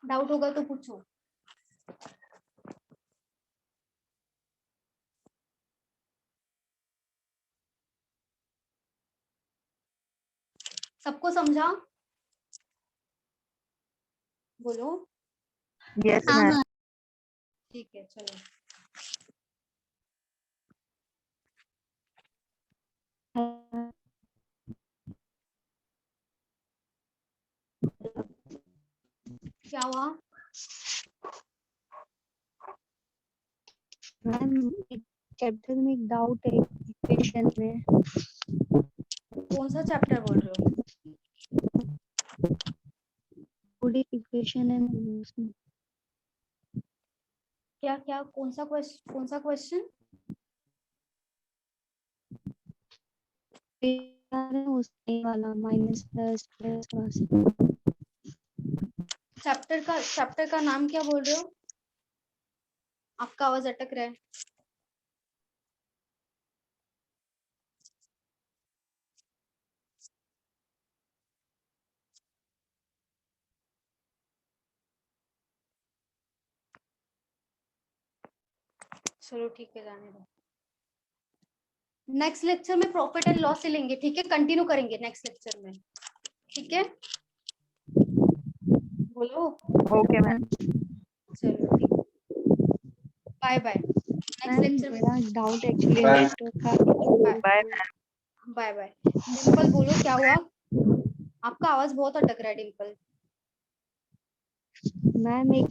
डाउट होगा तो पूछो। सबको समझा? बोलो। यस हाँ मैम। मैम। ठीक है चलो। क्या हुआ? मैम एक चैप्टर में एक डाउट है इक्वेशन में। कौन सा चैप्टर बोल रहे हो? थोड़ी इक्वेशन है उसमें। क्या क्या कौन सा क्वेश्चन? उसमें वाला माइनस प्लस प्लस। चैप्टर का नाम क्या बोल रहे हो? आपका आवाज अटक रहा है। चलो ठीक है, जाने दो। नेक्स्ट लेक्चर में प्रॉफिट एंड लॉस से लेंगे, ठीक है? कंटिन्यू करेंगे नेक्स्ट लेक्चर में, ठीक है? बोलो। Okay ma'am. चलो ठीक, बाय बाय। नेक्स्ट लेक्चर में मेरा डाउट एक्चुअली Bye. नेटवर्क का। Bye bye bye. डिम्पल बोलो क्या हुआ? आपका आवाज बहुत अटक रहा है डिम्पल। मैम एक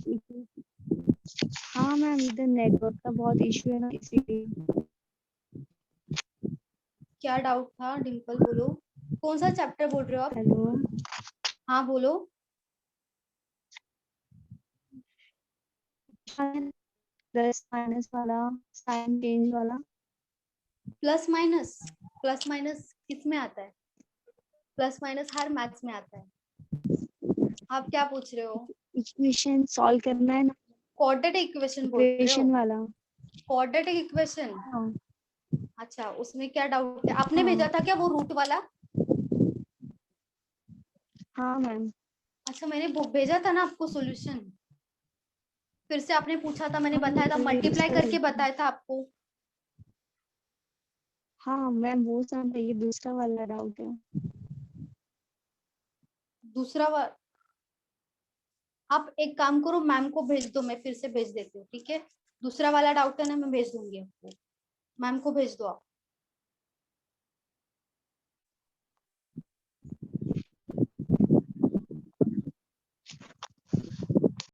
हाँ मैम इधर नेटवर्क का बहुत इश्यू है ना, इसीलिए। क्या डाउट था डिम्पल, बोलो। कौन सा चैप्टर बोल रहे हो आप? हेलो। हाँ बोलो। प्लस माइनस वाला, साइन चेंज वाला। प्लस माइनस किस में आता है? प्लस माइनस हर मैथ्स में आता है। आप क्या पूछ रहे हो? इक्वेशन सॉल्व करना है ना, क्वाड्रेटिक इक्वेशन बोल रहे इक्वेशन हो? वाला। Quadratic equation. हाँ अच्छा, उसमें क्या डाउट है? आपने हाँ भेजा था क्या वो रूट वाला? हाँ मैम। अच्छा, मैंने भेजा था ना आपको सॉल्यूशन। फिर से आपने पूछा था, मैंने हाँ बताया था, वो मल्टीप्लाई दूसरा करके बताया था आपको। हाँ मैम वो सब ये दूसरा वाला डाउट है। दूसरा वाला आप एक काम करो, मैम को भेज दो, मैं फिर से भेज देती हूँ, ठीक है? दूसरा वाला डाउट है ना, मैं भेज दूंगी आपको। मैम को भेज दो आप।